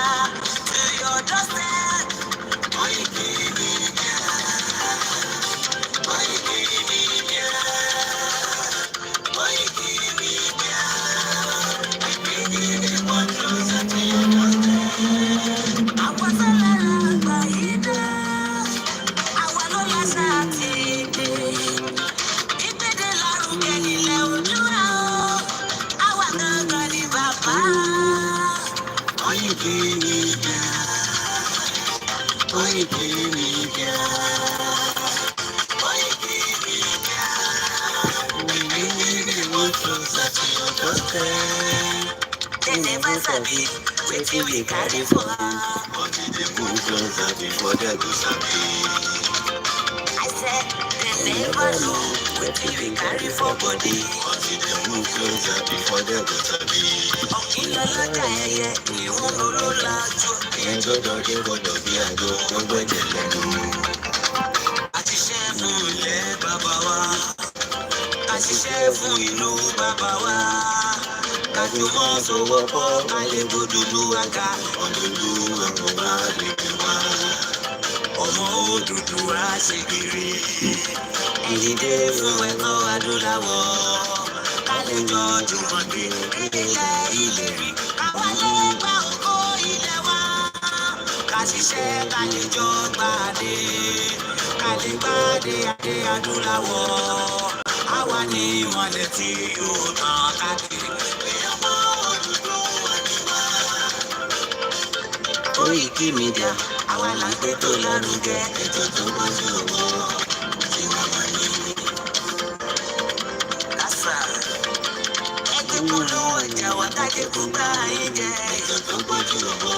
closer to your doorstep. Koikimedia, Koikimedia, Koikimedia. Bringing the one closer to your doorstep. I was a little baby. I was no less a ìgbéde lárugẹ nílẹ̀ Oòduà o, àwa gangan ni bàbá. Koikimedia, Koikimedia, Koikimedia. We bring the one closer to your doorstep. They never sabi wetin we carry for her. Until they move closer before they go sabi. I said they never know wetin we carry for body. Until they move closer before they go sabi. Ọ̀kìlọ̀ lọ́jà ẹyẹ ìhun lóró lájú. Ìyẹn gbọ́dọ̀ dé gbọ́dọ̀ bí àgbo gbogbo ẹ̀jẹ̀ lẹ́nu. A ti ṣe fún ilẹ̀ bàbá wa. A ṣiṣẹ́ fún ìlú bàbá wa. Kájùmọ̀ sowọ́pọ̀ ká lè gbódùlù àga. Ọ̀dùlù ọ̀rọ̀ wa lè fi wá. Ọmọ Odùduwà ṣe kiri. Ìdílé fún ẹ̀kọ́ adúláwọ̀. Ká lè jọ jùmọ̀ gbé ilẹ̀ ìlérí. Káwa lè gba ògo ilẹ̀ wa. Ká ṣiṣẹ́ ká lè jọ gbàdé. Ká lè gbàdé adé adúláwọ̀. Àwa ni ìmọ̀lẹ̀ tí yóò tàn káàkiri. Ọmọ Odùduwà ni wá. Koikimedia, àwa là ń gbé tó lárugẹ. Ètò tó bójú owó tí wọ́n máa ní. Lásà, ẹgbẹ́ polówó ọjà wa kájé kó gbá ayé jẹ. Ètò tó bójú owó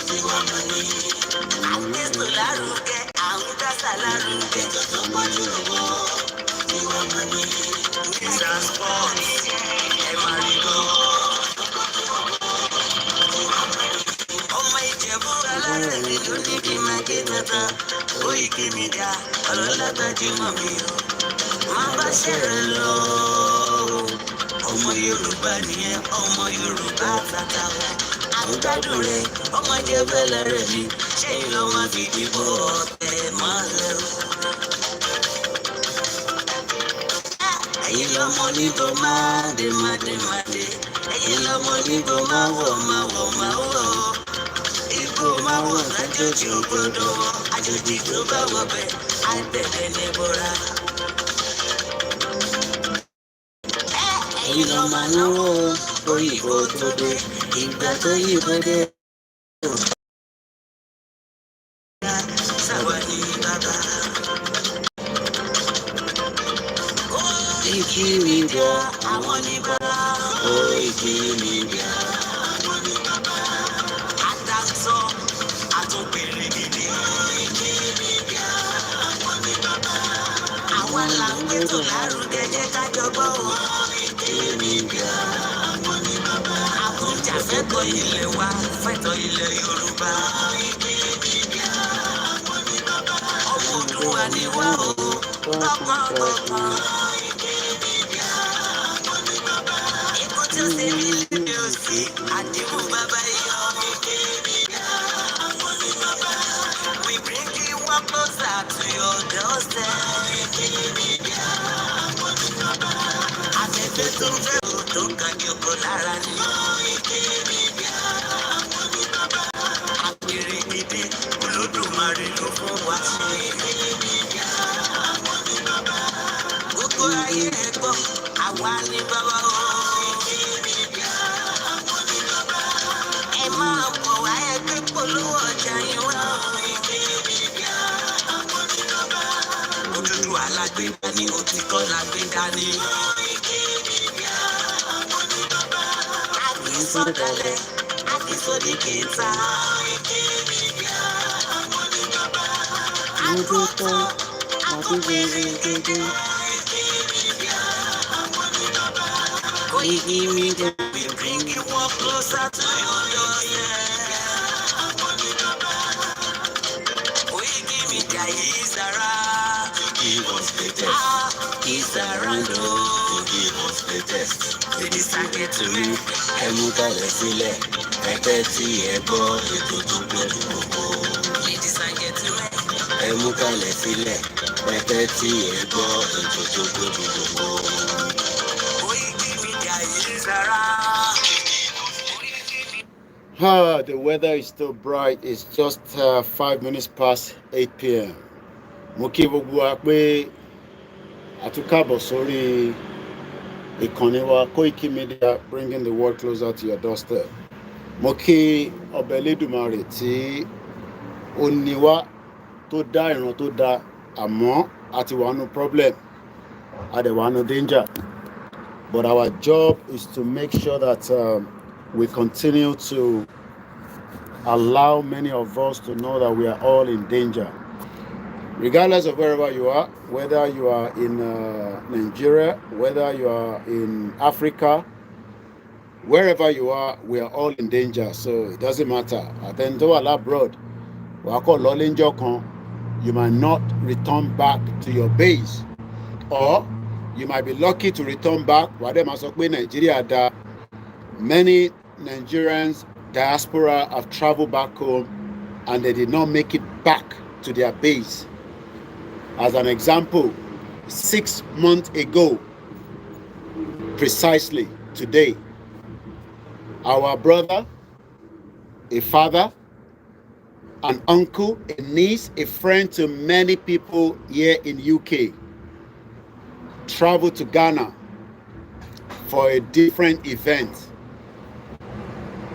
tí wọ́n máa ní. À ń gbé tó lárugẹ, à ń dásà lárugẹ. Ètò tó bójú owó tí wọ́n máa ní. Transport, ẹ máa rí lọ. Ọmọ Ìjẹ̀bú alárẹ̀ mi ló ní kí n máa ké tata. Koikimedia, ọlọ́lá gbajúmọ̀ mi o. Má bá ṣẹ̀rẹ̀ lọ. Ọmọ Yorùbá nìyẹn, ọmọ Yorùbá tata o. Àgbàdùn rẹ̀, ọmọ Ìjẹ̀bú alárẹ̀ mi. Ṣé ìlọ máa fi dìbò ọ̀tẹ̀ máa lẹ̀ o? Ẹ̀yin lọmọ níbo máa dé máa dé máa dé. Ẹ̀yin lọmọ níbo máa wọ̀ máa wọ̀ máa wọ̀. Ibo máa wọ̀ lájòjì ò gbọdọ̀ wọ̀. Àjòjì tó bá wọ̀ bẹ̀ á tẹ̀lé ní bọ́ra. Ẹ̀yin lọ máa náwó òyìnbó tó dé. Ìgbà tó yìnbó dé. Sáwà ní bàbá. Koikimedia, àwọn ní bàbá. Koikimedia, àwọn ní bàbá. Àdàsọ, àtúnpèrè gidi. Koikimedia, àwọn ní bàbá. Àwọn là ń gbé tó lárugẹ jẹ́ ká jọgbọ́ o. Koikimedia, àwọn ní bàbá. Àkúnjà fẹ́tọ̀ ilẹ̀ wa, fẹ́tọ̀ ilẹ̀ Yorùbá. Koikimedia, àwọn ní bàbá. Ọmọ Oòduà ni wá o, tọkàntọkàn. Ikú tí ó ṣe mí lédè òsì, àdìmú bàbá yọ. We bring you one closer to your doorstep. Afẹ́fẹ́ tó fẹ́ o tó kàn yòókù lára ni. Àpèrè gidi Olódùmarè ló fún wa ṣe. Gbogbo ayé ẹ̀ gbọ́, àwa ni bàbá o. Ẹ máa bọ̀ wá ẹgbẹ́ polówó ọjà yín wá. Odùduwà lágbé dání, òtítọ́ lágbé dání. Àgbẹ̀ sọ̀kalẹ̀, àgbẹ̀ sọ̀dí kìíta. Àgùntàn, àgùnbèrè gègé. Koikimedia, we bring you one closer to your doorstep. Koikimedia is around to give us the test. He's around to give us the test. Ladies and gentlemen, ẹ mú kalẹ̀ sílẹ̀. Ẹ̀tẹ́tí ẹ̀gbọ́ ètò tó gbẹ̀rù gbogbo. Ladies and gentlemen. Ẹ mú kalẹ̀ sílẹ̀. Ẹ̀tẹ́tí ẹ̀gbọ́ ètò tó gbẹ̀rù gbogbo. Koikimedia is around. The weather is still bright. It's just 5 minutes past 8 p.m. Mo kí gbogbo wa pé àtúkàbọ̀ sórí ìkànnì wa Koikimedia, bringing the world closer to your doorstep. Mo kí Ọba Elédùmarè tí ó ní wá tó dá ìran tó dá àmọ́ àti wà nínú problem, a dẹ̀ wà nínú danger. But our job is to make sure that we continue to allow many of us to know that we are all in danger. Regardless of wherever you are, whether you are in Nigeria, whether you are in Africa, wherever you are, we are all in danger. So it doesn't matter. Atento ala abroad, you might not return back to your base, or you might be lucky to return back. Many Nigerians, diaspora, have traveled back home and they did not make it back to their base. As an example, 6 months ago, precisely today, our brother, a father, an uncle, a niece, a friend to many people here in UK, traveled to Ghana for a different event.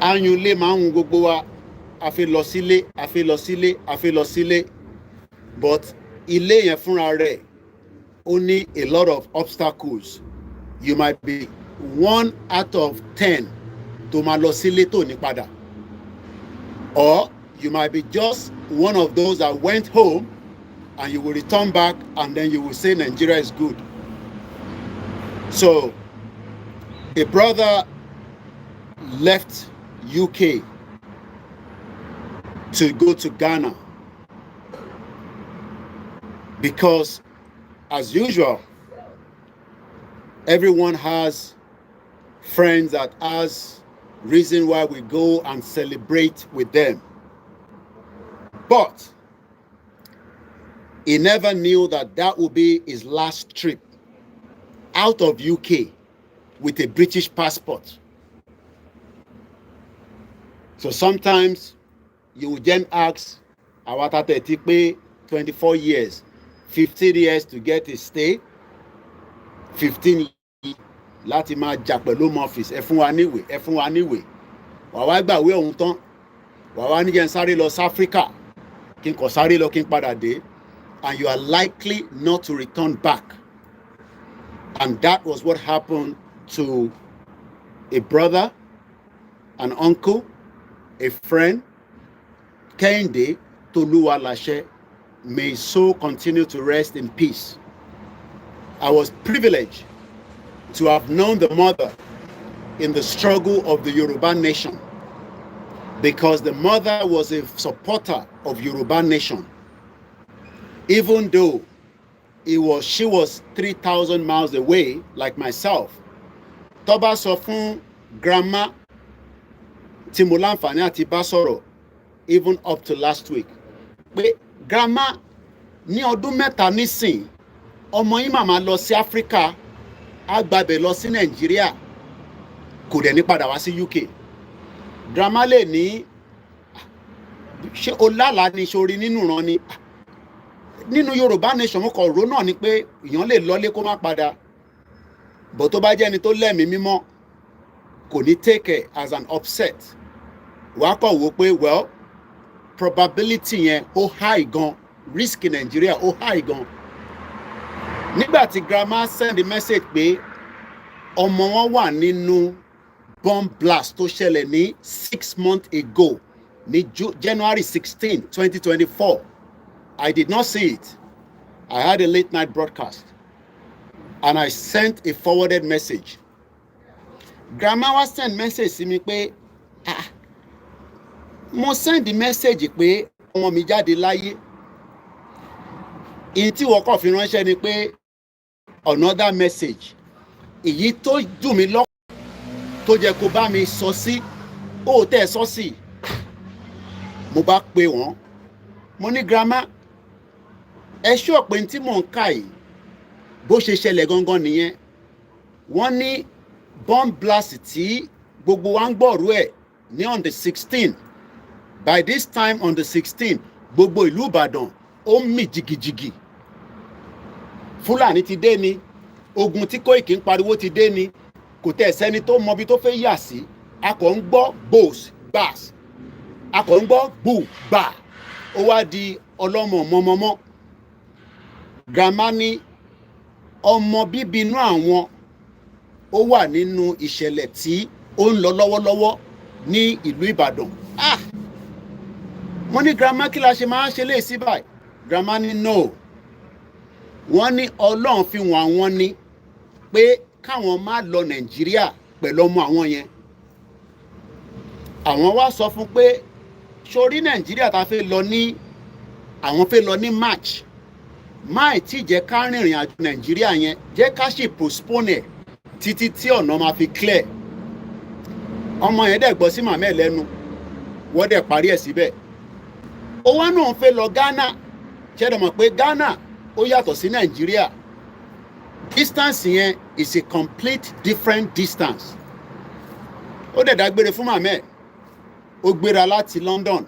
Annually, but ilé yẹn fúnra rẹ̀ ó ní a lot of obstacles. You might be 1 out of 10 tó máa lọ sílé tó ní padà, or you might be just one of those that went home and you will return back and then you will say Nigeria is good. So a brother left UK to go to Ghana because, as usual, everyone has friends that has reason why we go and celebrate with them. But he never knew that that would be his last trip out of UK with a British passport. So sometimes you would then ask, Awata Tetipe, 24 years, 15 years to get a stay, 15 years, láti máa jà pẹ̀lú home office, ẹ fún wa níwèé, wà wá gbàwé ọ̀hún tán, wà wá ní jẹ́ n sáré lọ sí Africa, kí n kàn sáré lọ kí n padà dé, and you are likely not to return back. And that was what happened to a brother, an uncle, a friend, Kehinde Toluwalashe. May his soul continue to rest in peace. I was privileged to have known the mother in the struggle of the Yoruba nation, because the mother was a supporter of Yoruba nation, even though she was 3,000 miles away, like myself. Toba sọ fún grandma tí mo láǹfààní àti bá sọ̀rọ̀ even up to last week pé grandma, ní ọdún mẹ́ta nísìn ọmọ yín màmá lọ sí Africa, á gbàbẹ̀ lọ sí Nàìjíríà, kò dẹ̀ ní padà wá sí UK. Grandma lè ní ṣé o lálàá ni ṣorí nínú ìran ni, nínú Yorùbá nation mo kàn rò náà ni pé èèyàn lè lọlé kó má padà, but tó bá jẹ́ ẹni tó lẹ́mìí mímọ́ kò ní take it as an upset. Wàá kàn wò pé well, probability yẹn ó high gan, risk in Nigeria ó high gan. Nígbà tí grandma send a message pé ọmọ wọn wà nínú bomb blast tó ṣẹlẹ̀ ní 6 months ago ní January 16, 2024, I did not see it. I had a late night broadcast and I sent a forwarded message. Grandma was send message sí mi pé mo send the message pé ọmọ mi jáde láyé. Ìyí tí wọ́n kàn fi ránṣẹ́ ni pé another message. Èyí tó dùn mí lọ́kàn tó jẹ́ kó bá mi sọ sí ó tẹ́ ẹ sọ sí. Mo bá pe wọ́n, mo ní grandma ẹ ṣọ́ pé tí mò ń kà yìí bó ṣe ṣẹlẹ̀ gangan nìyẹn. Wọ́n ní bomb blast tí gbogbo wa ń gbọ́rú ẹ̀ ní on the 16th. By this time on the 16th gbogbo ìlú Ìbàdàn ó mì jìgìjìgì. Fúlàní ti dé ni, ogun tí Kóìkì ń pariwo ti dé ni, kò tẹ̀ sẹ́ni tó mọbi tó fẹ́ yà sí. A kò ń gbọ́ gbòs gbàs, a kò ń gbọ́ gbù gbà. Ó wá di ọlọ́mọ mọ́mọ́mọ́. Grandma ní ọmọ bíbí inú àwọn ó wà nínú ìṣẹ̀lẹ̀ tí ó ń lọ lọ́wọ́lọ́wọ́ ní ìlú Ìbàdàn. Mo ní grandma kí la ṣe máa ń ṣe lè sí báyìí. Grandma ní no, wọ́n ní Ọlọ́run fi wọ́n àwọn ní pé káwọn má lọ Nàìjíríà pẹ̀lú ọmọ àwọn yẹn. Àwọn wá sọ fún pé sórí Nàìjíríà ta fẹ́ lọ ní àwọn fẹ́ lọ ní March. Máì tí jẹ́ ká rìnrìn àjò Nàìjíríà yẹn, jẹ́ ká sì postpone ẹ̀ títí tí ọ̀nà máa fi clear. Ọmọ yẹn dẹ̀ gbọ́ sí màmá ẹ̀ lẹ́nu, wọ́n dẹ̀ parí ẹ̀ síbẹ̀. Ó wá náà fẹ́ lọ Ghana. Ṣẹ́dọ̀ mọ̀ pé Ghana ó yàtọ̀ sí Nàìjíríà. Distance yẹn is a complete different distance. Ó dẹ̀ dágbére fún màmá ẹ̀. Ó gbéra láti London.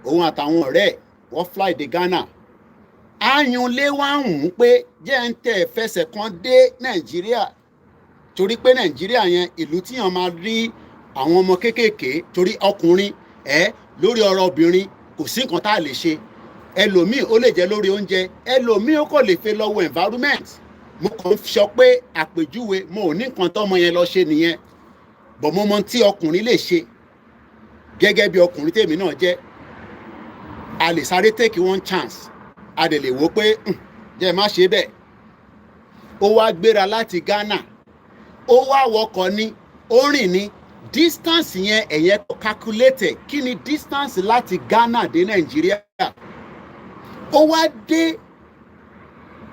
Òun àtàwọn ọ̀rẹ́ ẹ̀ wọ́n fly dé Ghana. Àyùnlé wá ń hùn pé jẹ́ ń tẹ̀ fẹsẹ̀ kan dé Nàìjíríà. Torí pé Nàìjíríà yẹn ìlú tíyàn máa rí àwọn ọmọ kéékèèké, torí ọkùnrin lórí ọ̀rọ̀ obìnrin kò sí nǹkan tá a lè ṣe. Ẹlòmíì ó lè jẹ́ lórí oúnjẹ, ẹlòmíì ó kò lè fẹ́ lọ́wọ́ environment. Mo kàn sọ pé àpèjúwe mo ò ní nǹkan tọ́mọ yẹn lọ ṣe nìyẹn. Bọ̀ mo mọ tí ọkùnrin lè ṣe gẹ́gẹ́ bí ọkùnrin tèmi náà jẹ́. A lè sáré take one chance. A dẹ̀ lè wò pé jẹ́ má ṣe bẹ́ẹ̀. Ó wá gbéra láti Ghana. Ó wá wọkọ̀ ní, ó rìn ní. Distance yẹn ẹ̀yẹ calculate kí ni distance láti Ghana dé Nàìjíríà. Ó wá dé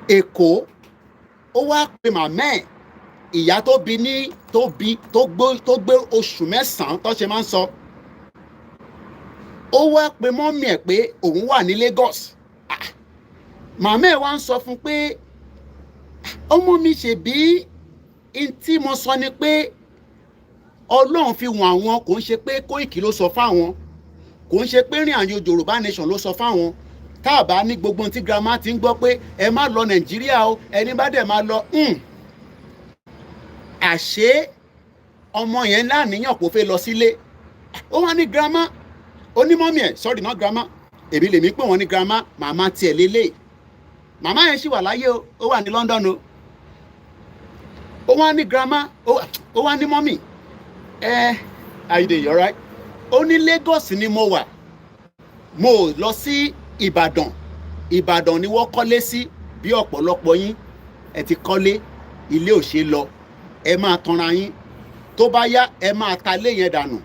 Èkó. Ó wá pe màmá ẹ̀, ìyá tó bí ní tó gbé oṣù mẹ́sàn-án tó ṣe máa ń sọ. Ó wá pe mọ́mì ẹ̀ pé òun wà ní Lagos. Màmá ẹ̀ wá ń sọ fún pé ọmọ mi ṣe bí n tí mo sọ ni pé Ọlọ́run fi wọ̀n àwọn, kò ń ṣe pé Kóìkì ló sọ fáwọn, kò ń ṣe pé rìn àjò Yorùbá nation ló sọ fáwọn. Tá a bá ní gbogbo tí grandma ti ń gbọ́ pé ẹ má lọ Nàìjíríà o, ẹni bá dẹ̀ máa lọ. Àṣé ọmọ yẹn láníyàn kò fẹ́ lọ sílé. Ó wá ní grandma, ó ní mọ́mì ẹ̀, sorry not grandma, èmi lèmi pé wọ́n ní grandma, màmá tiẹ̀ lélẹ̀. Màmá yẹn ṣì wà láyé o, ó wà ní London o. Ó wá ní grandma, ó wá ní mọ́mì, how you doing, you alright? Ó ní Lagos ni mo wà, mo lọ sí Ìbàdàn. Ìbàdàn ni wọ́n kọ́lé sí, bí ọ̀pọ̀lọpọ̀ yín ẹ ti kọ́lé, ilé ò ṣe lọ, ẹ máa tanra yín. Tó bá yá ẹ máa ta ilé yẹn dànù.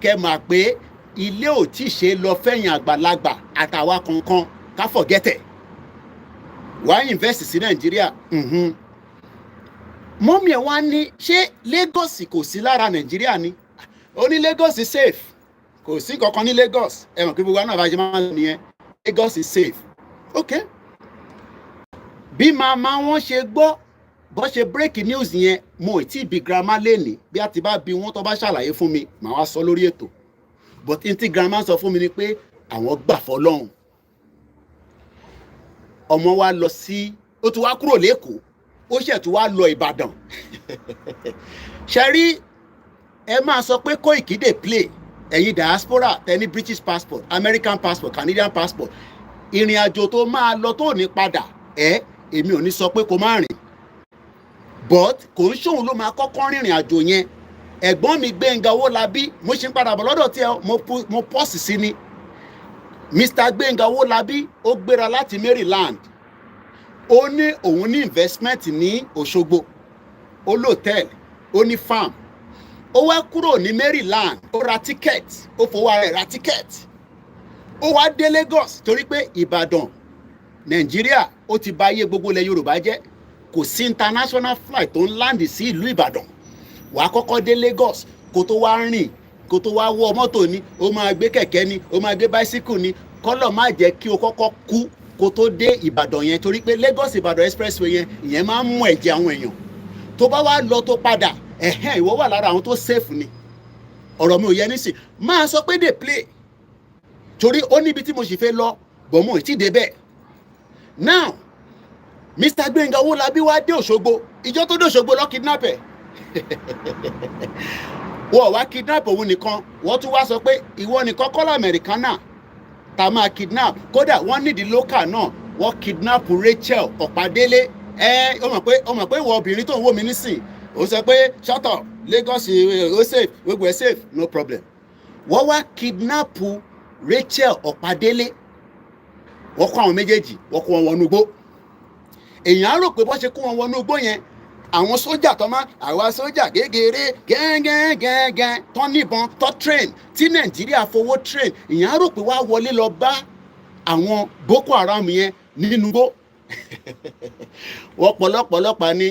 Kẹ́ máa pé ilé ò tí ì ṣe lọ fẹ̀yìn àgbàlagbà àtàwa kankan, ká forget it. Wá invest sí Nàìjíríà. Mọ́mí ẹ̀ wá ní ṣé Lagos kò sí lára Nàìjíríà ni? Ó ní Lagos is safe. Kò sí kankan ní Lagos. Ẹ̀wọ̀n kí gbogbo àwọn àbájá máa ń nìyẹn. Lagos is safe. Okay. Bí màmá wọn ṣe gbọ́ bó ṣe break news yẹn, mo ì tí bí grandma lénìí. Bí a ti bá bí wọ́n tó bá ṣàlàyé fún mi, màá wá sọ lórí ètò. But n tí grandma sọ fún mi ni pé àwọn gbà fọlọ́run. Ọmọ wa lọ sí, ó ti wá kúrò l'Ékòó, ó ṣẹ̀ tún wá lọ Ìbàdàn. Ṣé rí ẹ máa sọ pé Kóìkì dey play, ẹ̀yin diaspora tẹ ní British passport, American passport, Canadian passport. Ìrìn àjò tó máa lọ tó ní padà, èmi ò ní sọ pé kó má rìn. But kò ń ṣòun ló máa kọ́kọ́ rìnrìn àjò yẹn. Ẹ̀gbọ́n mi Gbénga Owólabí, mo ṣe ń padà bọ̀ lọ́dọ̀ tí mo pọ́sì sí ni. Mr. Gbénga Owólabí ó gbéra láti Maryland. Ó ní òun ní investment ní Òṣogbo. Ó lòtẹ́ẹ̀lì, ó ní farm. Ó wá kúrò ní Maryland, ó ra ticket, ó fowó ara ẹ̀ ra ticket. Ó wá dé Lagos torí pé Ìbàdàn, Nàìjíríà, ó ti bà ayé gbogbo ilẹ̀ Yorùbá jẹ́. Kò sí international flight tó ń land sí ìlú Ìbàdàn. Wà á kọ́kọ́ dé Lagos kó tó wá rìn kó tó wá wọ mọ́tò ni ó máa gbé kẹ̀kẹ́ ni ó máa gbé báísíkù ni kọ́lọ̀ má jẹ́ kí o kọ́kọ́ kú kó tó dé Ìbàdàn yẹn torí pé Lagos Ìbàdàn expressway yẹn ìyẹn máa ń mú ẹ̀jẹ̀ àwọn èèyàn tó bá wá lọ tó padà ìwọ wà lára àwọn tó safe ni ọ̀rọ̀ mi ò yẹ nísìn máa sọ pé dey play torí ó níbi tí mo sì fẹ́ lọ bọ̀ mo ì tí débẹ̀ now Mr. Gbenga Owólabí wá dé Òṣogbo ìjọ tó dé Òṣogbo lọ kidnap ẹ̀ wọ́n wá kidnap òun nìkan wọ́n tún wá sọ pé ìwọ nìkan kọ́lá Americana tá máa kidnap kódà wọ́n nídìí local náà wọ́n kidnap Rachel Ọ̀pádélé ó mọ̀ pé ìwọ obìnrin tó ń wò mí nísìn ó sọ pé shut up Lagos ó safe gbogbo ẹ̀ safe no problem wọ́n wá kidnap Rachel Ọ̀pádélé wọ́n kó àwọn méjèèjì wọ́n kó wọn wọnú igbó èèyàn á rò pé bọ́ ṣe kó wọn wọnú igbó yẹn àwọn sójà tó máa àwa sójà gégéré gẹ́gẹ́gẹ́gẹ́ tó níbọn tó train tí Nàìjíríà fowó train èèyàn á rò pé wá wọlé lọ bá àwọn Boko Haram yẹn nínú igbó wọ́n pọ̀lọpọ̀lọpọ̀ ni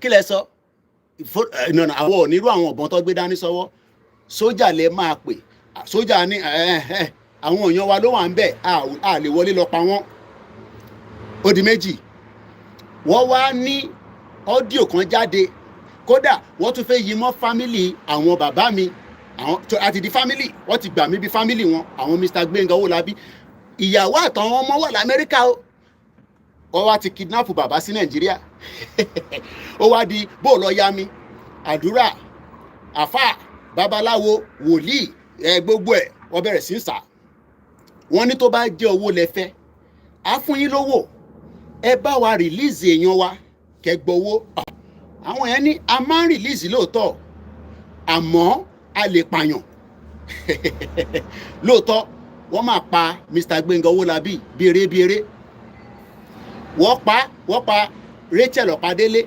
kílẹ̀ sọ àwọn ò nírú àwọn ọ̀bọ̀n tó gbé dání sọ́wọ́ sójà lè máa pè sójà ní àwọn èèyàn wa ló wà ń bẹ̀ a lè wọlé lọ pa wọ́n ó di méjì wọ́n wá ní ọ́díò kan jáde kódà wọ́n tún fẹ́ yí mọ́ fámìlì àwọn bàbá mi àti di fámìlì wọ́n ti gbà mí bí fámìlì wọn àwọn Mr. Gbenga Owólabí ìyàwó àtàwọn ọmọ wà l'Amẹ́ríkà o wọ́n wá ti kidnap bàbá sí Nàìjíríà ó wá di bóòlù ọ̀yá mi àdúrà àfà babaláwo wòlíì gbogbo ẹ̀ wọ́n bẹ̀rẹ̀ sí ń sà wọ́n ní tó bá jẹ́ owó lẹ́fẹ́ á fún yín lówó ẹ bá wa rìlíìsì èèyàn wa kẹgbowó àwọn yẹn ní a máa ń rìlíìsì lóòótọ́ àmọ́ a lè pààyàn lóòótọ́ wọ́n máa pa Mr. Gbenga Owólabí bèrè wọ́n pa Rachel Ọ̀pádélé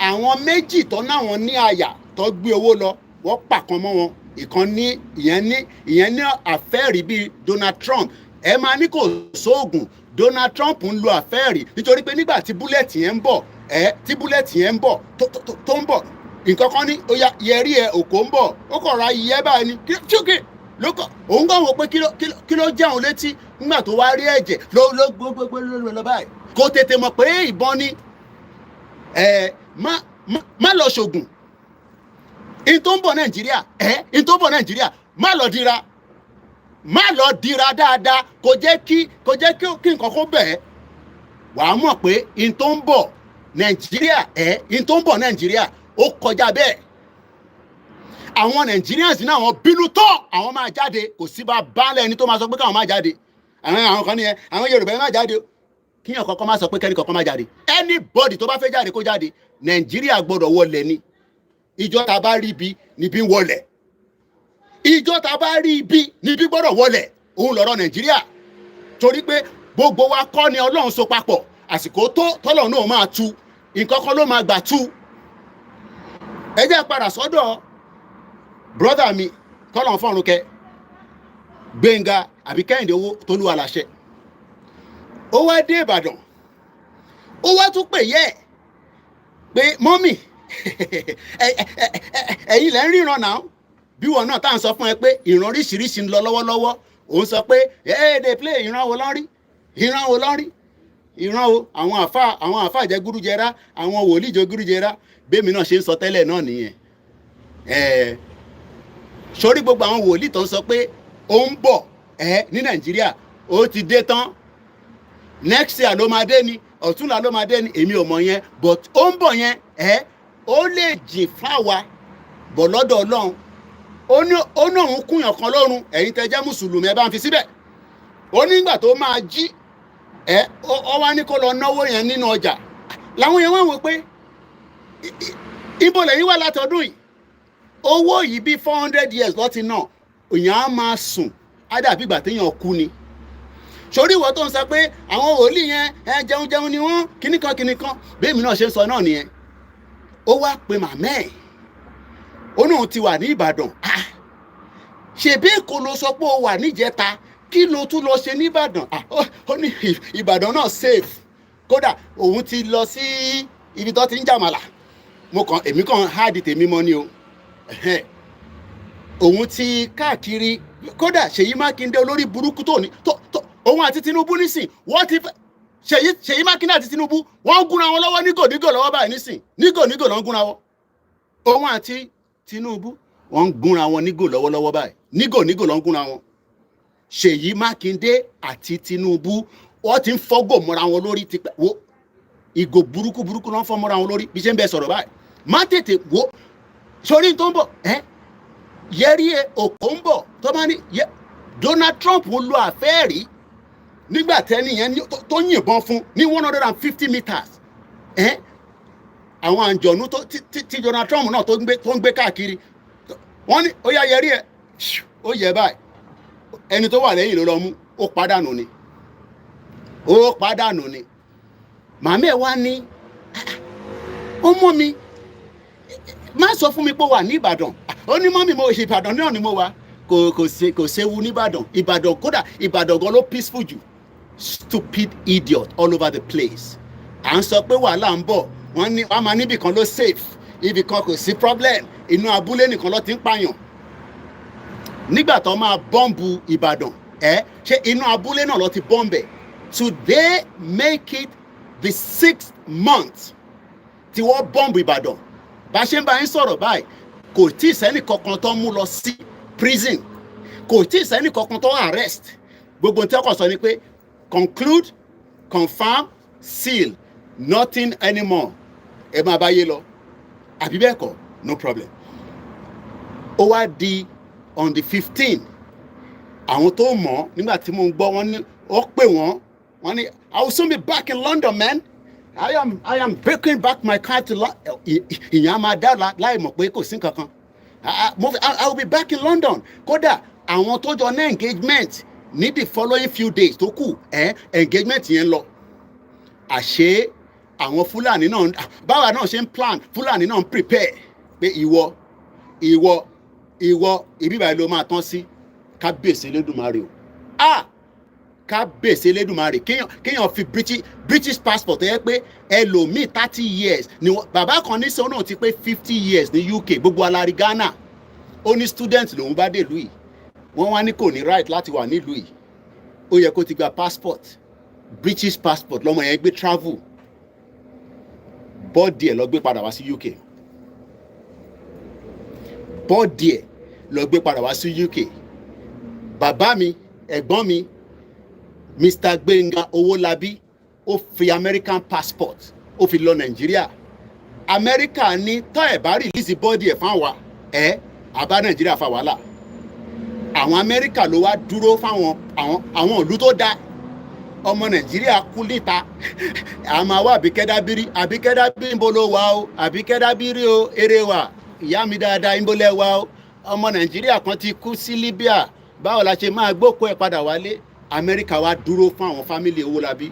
àwọn méjì tó náwọn ní àyà tó gbé owó lọ wọ́n pa kan mọ́ wọn ìkan ní ìyẹn ní àfẹ́rí bíi Donald Trump ẹ máa ní kò sóògùn Donald Trump ń lo àfẹ́rí nítorí pé nígbà tí búlẹ̀tì yẹn ń bọ̀ tó ń bọ̀ nǹkan kan ní ó yá yẹrí ẹ òkò ń bọ̀ ó kọ̀ ra iyẹ́ báyìí ni kíkì lókọ̀ òun gbọ́ wọn pé kí ló jẹ́ òun létí nígbà tó wá rí ẹ̀jẹ̀ ló gbogbo lọ báyìí kò tètè mọ̀ pé ìbọn ni má lọ ṣògùn in tó ń bọ̀ Nàìjíríà má lọ dira dáadáa kò jẹ́ kí nǹkan kó bẹ̀ wàá mọ̀ pé in tó ń bọ̀ Nàìjíríà ó kọjá bẹ́ẹ̀ àwọn Nigerians náà wọ́n bínú tọ́ àwọn máa jáde kò sí bá baálé ẹni tó máa sọ pé káwọn máa jáde àwọn kan nìyẹn àwọn Yorùbá yẹn máa jáde kíyàn kankan máa sọ pé kẹ́ni kankan máa jáde anybody tó bá fẹ́ jáde kó jáde Nàìjíríà gbọ́dọ̀ wọlé ni ìjọ tá bá rí ibi níbi wọlé ìjọ tá bá rí ibi níbi gbọ́dọ̀ wọlé òun lọ́rọ̀ Nàìjíríà torí pé gbogbo wa kọ́ ni Ọlọ́run so papọ̀ àsìkò tọ́lọ́run náà máa tú nǹkan kan ló máa gbà tú ẹ jẹ́ padà sọ́dọ̀ brother mi kọ́lọ̀ fọ́run kẹ Gbenga àbí Kẹ́hìndé owó tolúwa láṣẹ ó wá dé Ìbàdàn ó wá tún pè yẹ pé mọ́mì ẹ̀yin lẹ́ ń ríran náà bí wọn náà tá à ń sọ fún ẹ pé ìran oríṣiríṣi ń lọ lọ́wọ́lọ́wọ́ òun sọ pé they play ìran wo lọ́rí ìran o àwọn àfà jẹ gúrújẹrá àwọn wòlíì jẹ gúrújẹrá bẹ́ẹ̀mi náà ṣe ń sọ tẹ́lẹ̀ náà nìyẹn sórí gbogbo àwọn wòlíì tó ń sọ pé ó ń bọ̀ ní Nàìjíríà ó ti dé tán next year ló máa dé ni ọ̀túnla ló máa dé ni èmi ò mọ̀ yẹn but ó ń bọ̀ yẹn ó lè jìn fáwa bọ̀ lọ́dọ̀ Ọlọ́run ó ní òun kúnyàn kan lọ́rùn ẹ̀yin tẹ́ jẹ́ mùsùlùmí ẹ bá ń fi síbẹ̀ ó nígbà tó máa jí ó wá ní kó lọ náwó yẹn nínú ọjà làwọn yẹn wá wò pé ibo lẹ́yìn wà látọdún yìí owó yìí bí 400 years lọ́ti náà èèyàn á máa sùn á dàbí ìgbà téèyàn kú ni sórí ìwọ tó ń sọ pé àwọn wòlíì yẹn jẹun ni wọ́n kíníkan bẹ́ẹ̀mi náà ṣe ń sọ náà nìyẹn ó wá pe màmá ẹ̀ ó náà ti wà ní Ìbàdàn ṣèbí Èkó ló sọ pé ó wà níjẹta kí ló tún lọ ṣe nìbàdàn ó ní Ìbàdàn náà safe kódà òun ti lọ sí ibi tó ti ń jàmàlà èmi kàn háàdì tèmi mọ́ ni o òun ti káàkiri kódà Ṣèyí Mákindé olórí burúkú tó ní tó òun àti Tinubu nísìn wọ́n ti Ṣèyí Mákindé àti Tinubu wọ́n ń gúnra wọn lọ́wọ́ nígò lọ́wọ́ báyìí nísìn nígò ló ń gúnra wọn òun àti Tinubu wọ́n ń gúnra wọn nígò lọ́wọ́lọ́wọ́ báyìí nígò ló ń gúnra wọn Ṣèyí Mákindé àti Tinubu wọ́n ti ń fọ́gò mọ́ra wọn lórí tipẹ́ wo ìgò burúkú ló ń fọ́ mọ́ra wọn lórí bí ṣe ń bẹ sọ̀rọ̀ báyìí má tètè wo sórí tó ń bọ̀ yẹrí òkò ń bọ̀ tó bá ní Donald Trump ń lo àfẹ́ẹ̀rí nígbà tẹ́ni yẹn tó yìnbọn fún ní 150 meters àwọn àǹjọ̀nú tí Donald Trump náà tó ń gbé káàkiri wọ́n ní ó yá yẹrí ẹ̀ ó yẹ báyìí ẹni tó wà lẹ́yìn ló lọ mú ó pàdánù ni màmá ẹ̀ wá ní ọmọ mi má sọ fún mi pé ó wà ní Ìbàdàn ó ní mọ́mì mo ṣe Ìbàdàn náà ni mo wà kò séwu ní Ìbàdàn kódà Ìbàdàn gan ló peaceful jù stupid idiot all over the place à ń sọ pé wàhálà ń bọ̀ wọ́n máa níbì kan ló safe ibì kan kò sí problem inú abúlé nìkan ló ti ń pààyàn nígbà tó máa bọ́ǹbù Ìbàdàn ṣé inú abúlé náà ló ti bọ́ǹbẹ̀ today make it the 6th month tí wọ́n bọ́ǹbù Ìbàdàn bá ṣe ń bá yín sọ̀rọ̀ báyìí kò tí ì sẹ́ni kankan tó mú lọ sí prison kò tí ì sẹ́ni kankan tó arrest gbogbo tí ọkọ̀ sọ ni pé conclude confirm seal nothing anymore ẹ máa báyé lọ àbí bẹ́ẹ̀ kọ́ no problem ó wá di on the 15 àwọn tó mọ̀ nígbà tí mo ń gbọ́ wọn ní ó pè wọ́n ní I will soon be back in London man I am breaking back my car to London ìyẹn a máa dá láì mọ̀ pé kò sí kankan I will be back in London kódà àwọn tó jọ ní engagement ní the following few days tó kù engagement yẹn lọ àṣé àwọn Fúlàní náà báwa náà ṣe ń plan Fúlàní náà ń prepare pé ìwọ ìbíbà ló máa tán sí kábíyèsí Elédùmarè o kábíyèsí Elédùmarè kéèyàn fi British passport yẹ pé ẹlòmíì 30 years ni bàbá kan ní sọ náà ti pé 50 years ní UK gbogbo alárí Ghana ó ní student lòun bá dé ìlú yìí wọ́n wá ní kò ní right láti wà nílùú yìí ó yẹ kó ti gba passport British passport lọ́mọ yẹn gbé travel bọ́ọ̀dì ẹ̀ lọ gbé padà wá sí UK bọ́ọ̀dì ẹ̀ lọ gbé padà wá sí UK bàbá mi ẹ̀gbọ́n mi Mr. Gbénga Owólabí ó fi American passport ó fi lọ Nàìjíríà Amẹ́ríkà ní tọ́ ẹ̀ bá release bọ́ọ̀dì ẹ̀ fáwa àbá Nàìjíríà fa wàhálà àwọn Amẹ́ríkà ló wá dúró fáwọn àwọn ìlú tó dá ọmọ Nàìjíríà kú níta àmọ́ àwa Àbíkẹ́dábírí ń bọ́ ló wà ó Àbíkẹ́dábírí o eré wa ìyá mi dáadáa ń bọ́ lẹ́ wà ó ọmọ Nàìjíríà kan ti kú sí Libya báwo la ṣe máa gbókò ẹ̀ padà wálé Amẹ́ríkà wá dúró fún àwọn fámìlì Owólabí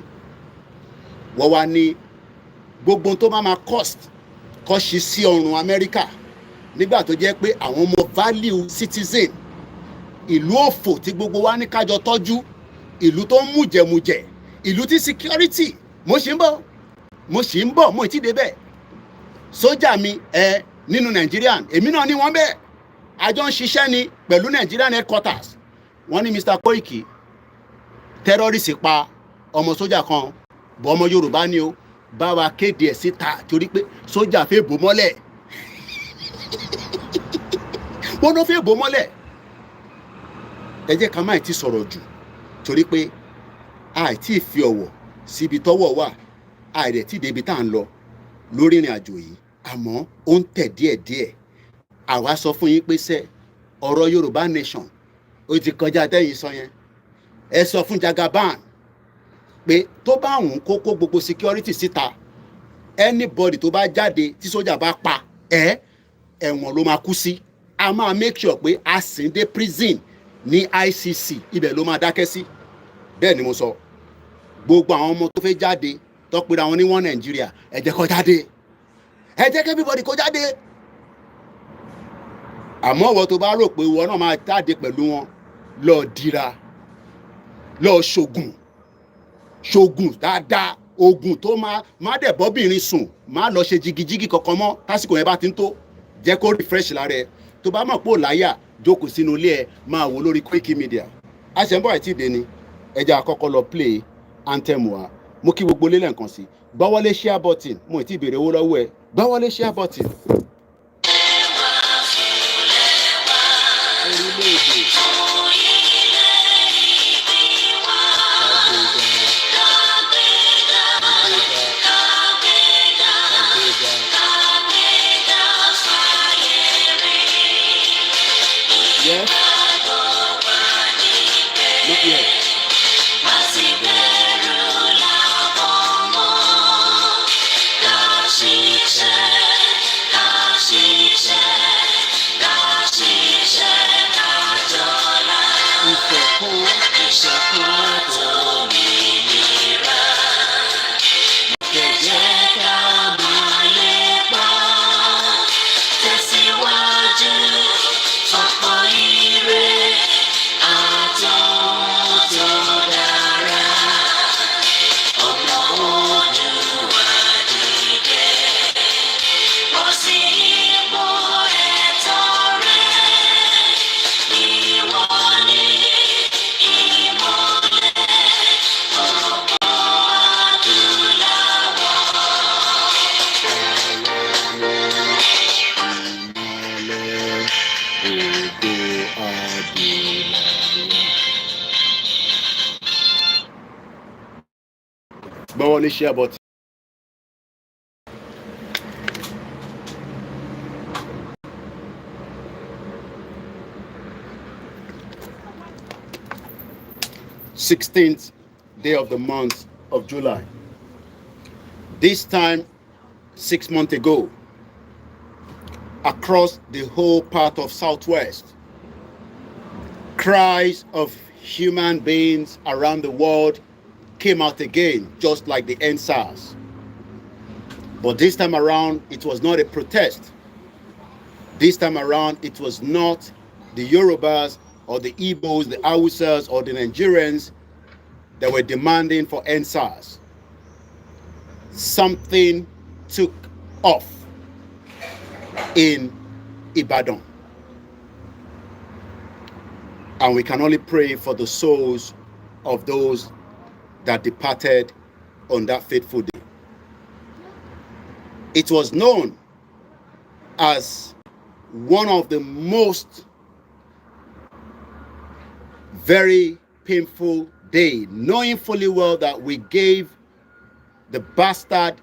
wọ́n wá ní gbogbo tó máa cost kọ́ṣí sí ọrùn Amẹ́ríkà nígbà tó jẹ́ pé àwọn ọmọ value citizen ìlú òfò tí gbogbo wa ní kájọ tọ́jú ìlú tó ń mújẹmújẹ ìlú tí security mo sì ń bọ̀ mo ti dé bẹ́ẹ̀ sójà mi nínú Nigerian èmi náà ní wọ́n bẹ́ẹ̀ àjọ ń ṣiṣẹ́ ni pẹ̀lú Nigerian headquarters wọ́n ní Mr. Koiki terrorist pa ọmọ sójà kan bọ́ ọmọ Yorùbá ni ó bá wa kéde ẹ̀ síta torí pé sójà fẹ́ bò mọ́lẹ̀ wọ́n ló fẹ́ bò mọ́lẹ̀ ẹ jẹ́ ká má ti sọ̀rọ̀ jù torí pé àìtí fi ọ̀wọ̀ síbi tọ́wọ̀ wà àìrẹ̀ tí débi tá à ń lọ lórí ìrìn àjò yìí àmọ́ ó ń tẹ̀ díẹ̀díẹ̀ àwa sọ fún yín pé sẹ́ ọ̀rọ̀ Yorùbá nation ó ti kọjá tẹ́yìn sọ yẹn ẹ sọ fún Jagaban pé tó bá òun kókó gbogbo security síta anybody tó bá jáde tí sójà bá pa ẹ̀wọ̀n ló máa kú sí a máa make sure pé a sìn dé prison ní ICC ibẹ̀ ló máa dákẹ́ sí bẹ́ẹ̀ ni mo sọ gbogbo àwọn ọmọ tó fẹ́ jáde tó pera wọn ní wọn Nàìjíríà ẹ jẹ́ kó jáde ẹ jẹ́ kí everybody kó jáde àmọ́ ìwọ tó bá rò pé ìwọ náà máa jáde pẹ̀lú wọn lọ dira lọ ṣògùn dáadáa oògùn tó má dẹ̀ bọ́bìnrin sùn má lọ ṣe jigijigi kankan mọ́ tásìkò yẹn bá ti ń tó jẹ́ kó refresh lára ẹ tó bá mọ̀ pé ò láyà jókòó sínú ilé ẹ̀ máa wò lórí Koikimedia. Àṣẹ̀mbọ̀ àti ìdè ni ẹja àkọ́kọ́ lọ play anthem wa. Mo kí gbogbo lélẹ̀ nǹkan sí. Gbáwọlé share button. Mo ti béèrè owó lọ́wọ́ ẹ. Gbáwọlé share button. Yes. Not yet. Gbáwọlé share button. Sixteenth day of the month of July. This time, 6 months ago, across the whole part of Southwest, cries of human beings around the world came out again, just like the NSAS. But this time around, it was not a protest. This time around, it was not the Yorubas or the Igbos, the Hausas or the Nigerians that were demanding for NSAS. Something took off in Ibadan. And we can only pray for the souls of those that departed on that fateful day. It was known as one of the most very painful days, knowing fully well that we gave the bastard,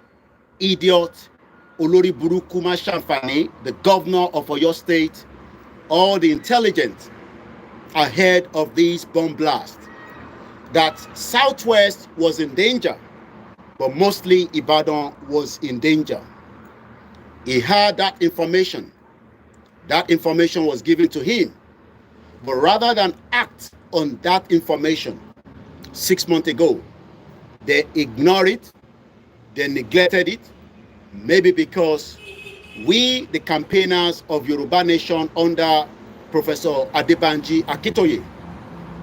idiot, Olori Buruku Mashamfani, the governor of Oyo State, all the intelligence ahead of these bomb blasts, that Southwest was in danger, but mostly Ibadan was in danger. He had that information. That information was given to him. But rather than act on that information 6 months ago, they ignored it, they neglected it, maybe because we, the campaigners of Yoruba Nation under Professor Adebanji Akitoye,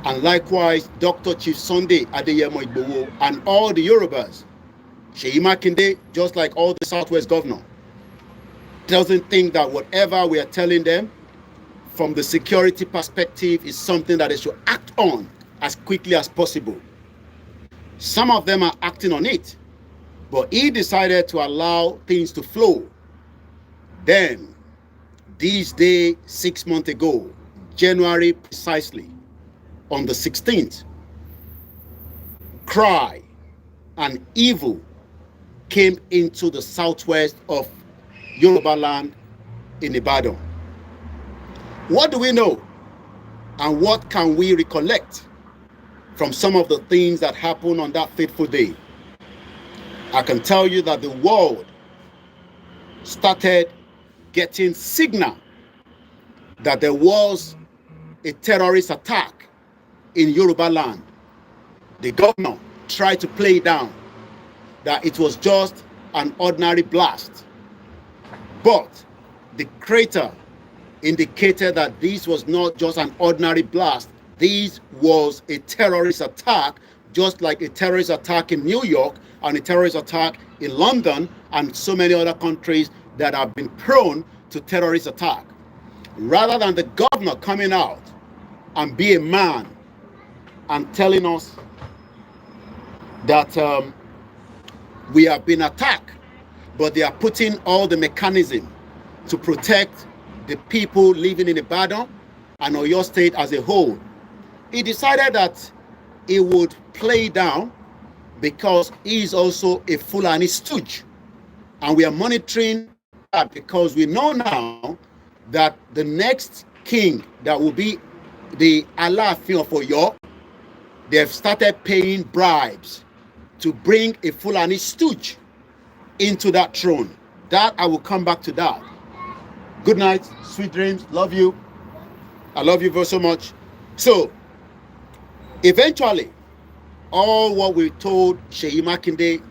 and likewise Dr. Chief Sunday Adeyemo Igboho, and all the Yorubas, Seyi Makinde, just like all the Southwest governor, doesn't think that whatever we are telling them from the security perspective is something that they should act on as quickly as possible. Some of them are acting on it, but he decided to allow things to flow. Then, this day, 6 months ago, January precisely, on the 16th, cry and evil came into the southwest of Yoruba land in Ibadan. What do we know? And what can we recollect from some of the things that happened on that fateful day? I can tell you that the world started getting signal that there was a terrorist attack in Yoruba land. The governor tried to play it down, that it was just an ordinary blast. But the crater indicated that this was not just an ordinary blast. This was a terrorist attack, just like a terrorist attack in New York and a terrorist attack in London and so many other countries that have been prone to terrorist attack. rather than the governor coming out and be a man and telling us that we have been attacked, but they are putting all the mechanism to protect the people living in Ibadan and Oyo State as a whole. He decided that he would play down because he is also a Fulani stooge. And we are monitoring that because we know now that the next king that will be the Alaafin of Oyo, they have started paying bribes to bring a Fulani stooge into that throne. That I will come back to that. Good night, sweet dreams. Love you. I love you very so much. So, eventually, all what we told Seyi Makinde,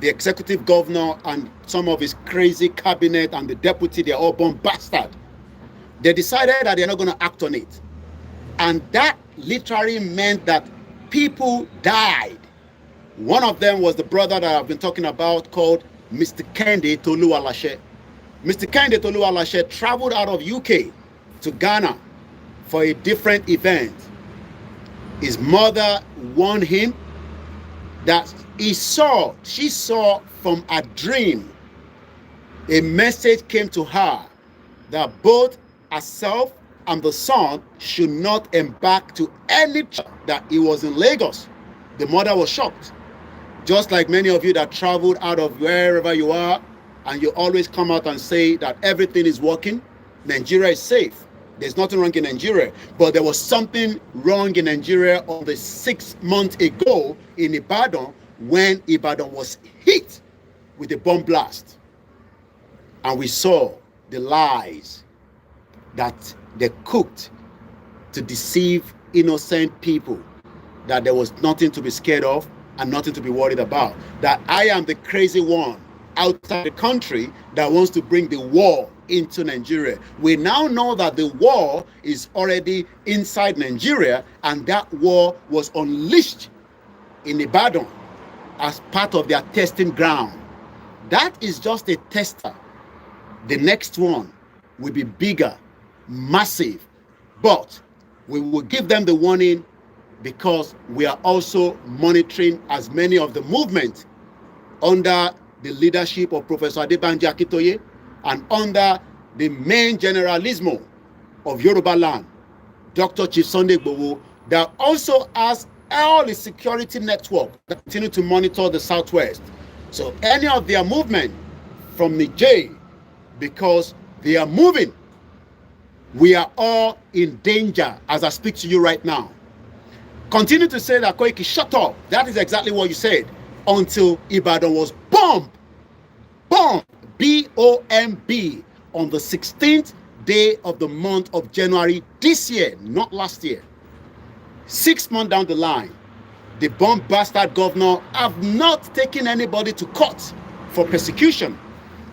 the executive governor, and some of his crazy cabinet and the deputy, they're all born bastard. They decided that they're not going to act on it. And that literally meant that people died. One of them was the brother that I've been talking about called Mr. Kende Toluwalashe. Mr. Kende Toluwalashe traveled out of UK to Ghana for a different event. His mother warned him that she saw from a dream, a message came to her that both herself and the son should not embark to any trip, that he was in Lagos. The mother was shocked. Just like many of you that traveled out of wherever you are, and you always come out and say that everything is working, Nigeria is safe. There's nothing wrong in Nigeria. But there was something wrong in Nigeria on the 6 months ago in Ibadan, when Ibadan was hit with a bomb blast. And we saw the lies that they cooked to deceive innocent people, that there was nothing to be scared of and nothing to be worried about. That I am the crazy one outside the country that wants to bring the war into Nigeria. We now know that the war is already inside Nigeria, and that war was unleashed in Ibadan as part of their testing ground. That is just a tester. The next one will be bigger, massive, but we will give them the warning because we are also monitoring as many of the movement under the leadership of Professor Adebanji Akintoye and under the main generalismo of Yoruba land, Dr. Chief Sunday Igboho, that also has all the security network that continue to monitor the Southwest. So any of their movement from Niger, because they are moving, we are all in danger as I speak to you right now. Continue to say that, Koiki, shut up. That is exactly what you said, until Ibadan was bombed, B-O-M-B, on the 16th day of the month of January this year, not last year. 6 months down the line, the bomb bastard governor have not taken anybody to court for persecution.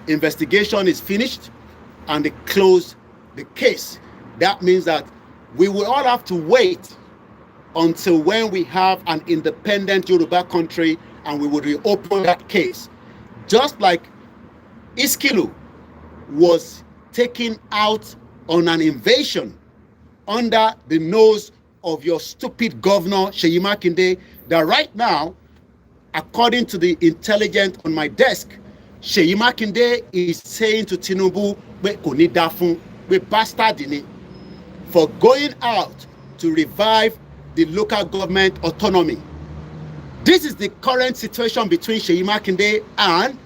Investigation is finished and they close the case. That means that we will all have to wait until when we have an independent Yoruba country and we will reopen that case. Just like Iskilu was taken out on an invasion under the nose of your stupid governor, Seyi Makinde, that right now, according to the intelligence on my desk, Seyi Makinde is saying to Tinubu, we bastard in it, for going out to revive the local government autonomy. This is the current situation between Seyi Makinde and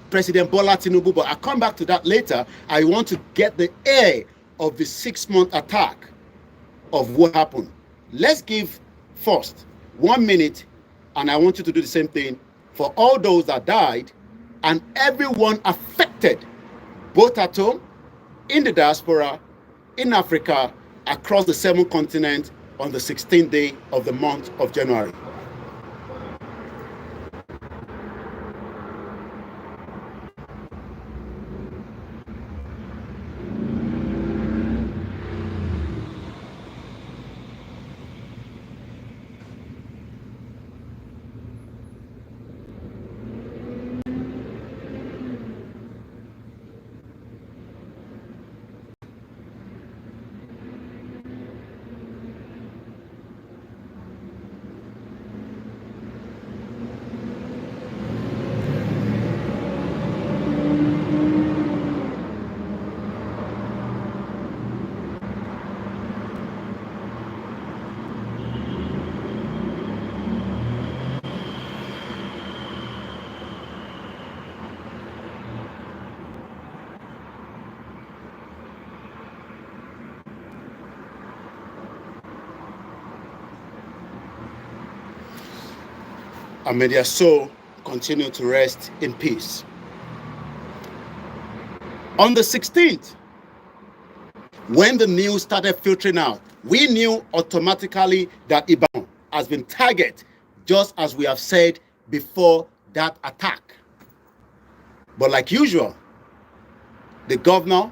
President Bola Tinubu, but I'll come back to that later. I want to get the air of the 6-month attack of what happened. Let's give first 1 minute, and I want you to do the same thing for all those that died and everyone affected, both at home, in the diaspora, in Africa, across the 7 continents on the 16th day of the month of January. and may their soul continue to rest in peace. On the 16th, when the news started filtering out, we knew automatically that Ibadan has been targeted, just as we have said before that attack. But like usual, the governor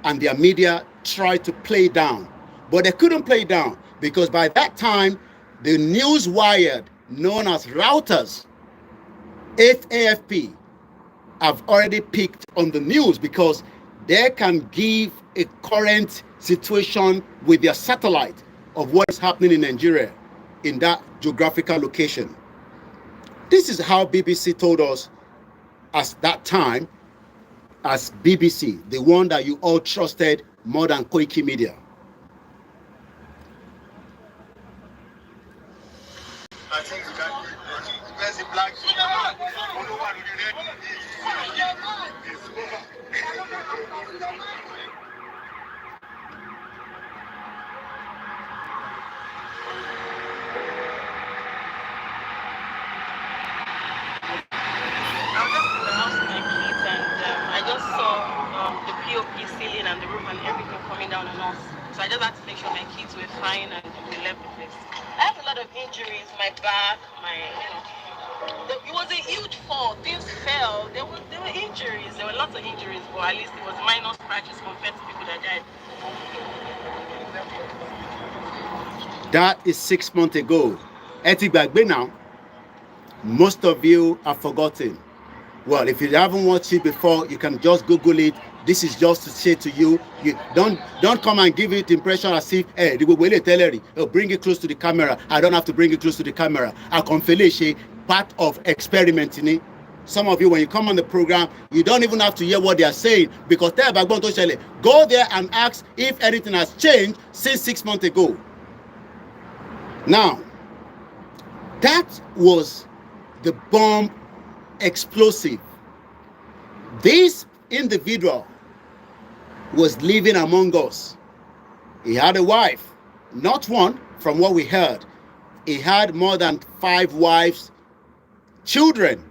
and their media tried to play down, but they couldn't play down because by that time, the news wired known as routers, AFP, have already picked on the news because they can give a current situation with their satellite of what is happening in Nigeria in that geographical location. This is how BBC told us at that time as BBC, the one that you all trusted more than Koikimedia. I think you can where's the black the POP ceiling and the roof and everything coming down on us. So I just had to make sure my kids were fine and we left the place. I have a lot of injuries, my back, it was a huge fall. Things fell. There were injuries. There were lots of injuries, but at least it was minor scratches compared to people that died. That is 6 months ago. Etigbagbe now. Most of you have forgotten. Well, if you haven't watched it before, you can just Google it. This is just to say to you, don't come and give it the impression as if, hey, bring it close to the camera. I don't have to bring it close to the camera. I can feel part of experimenting. Some of you, when you come on the program, you don't even have to hear what they are saying because go there and ask if anything has changed since 6 months ago. Now, that was the bomb explosive. This individual was living among us. He had a wife, not one, from what we heard. He had more than 5 wives, children,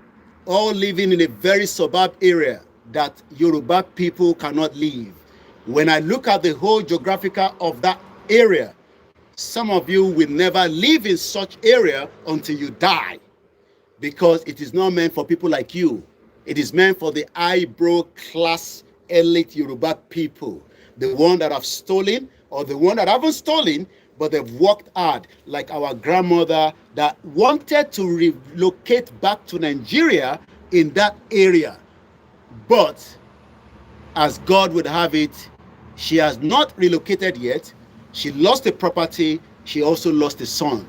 all living in a very suburb area that Yoruba people cannot live. When I look at the whole geographical of that area, some of you will never live in such area until you die, because it is not meant for people like you. It is meant for the eyebrow class elite Yoruba people, the one that have stolen or the one that haven't stolen, but they've worked hard, like our grandmother that wanted to relocate back to Nigeria in that area. But as God would have it, she has not relocated yet. She lost the property. She also lost a son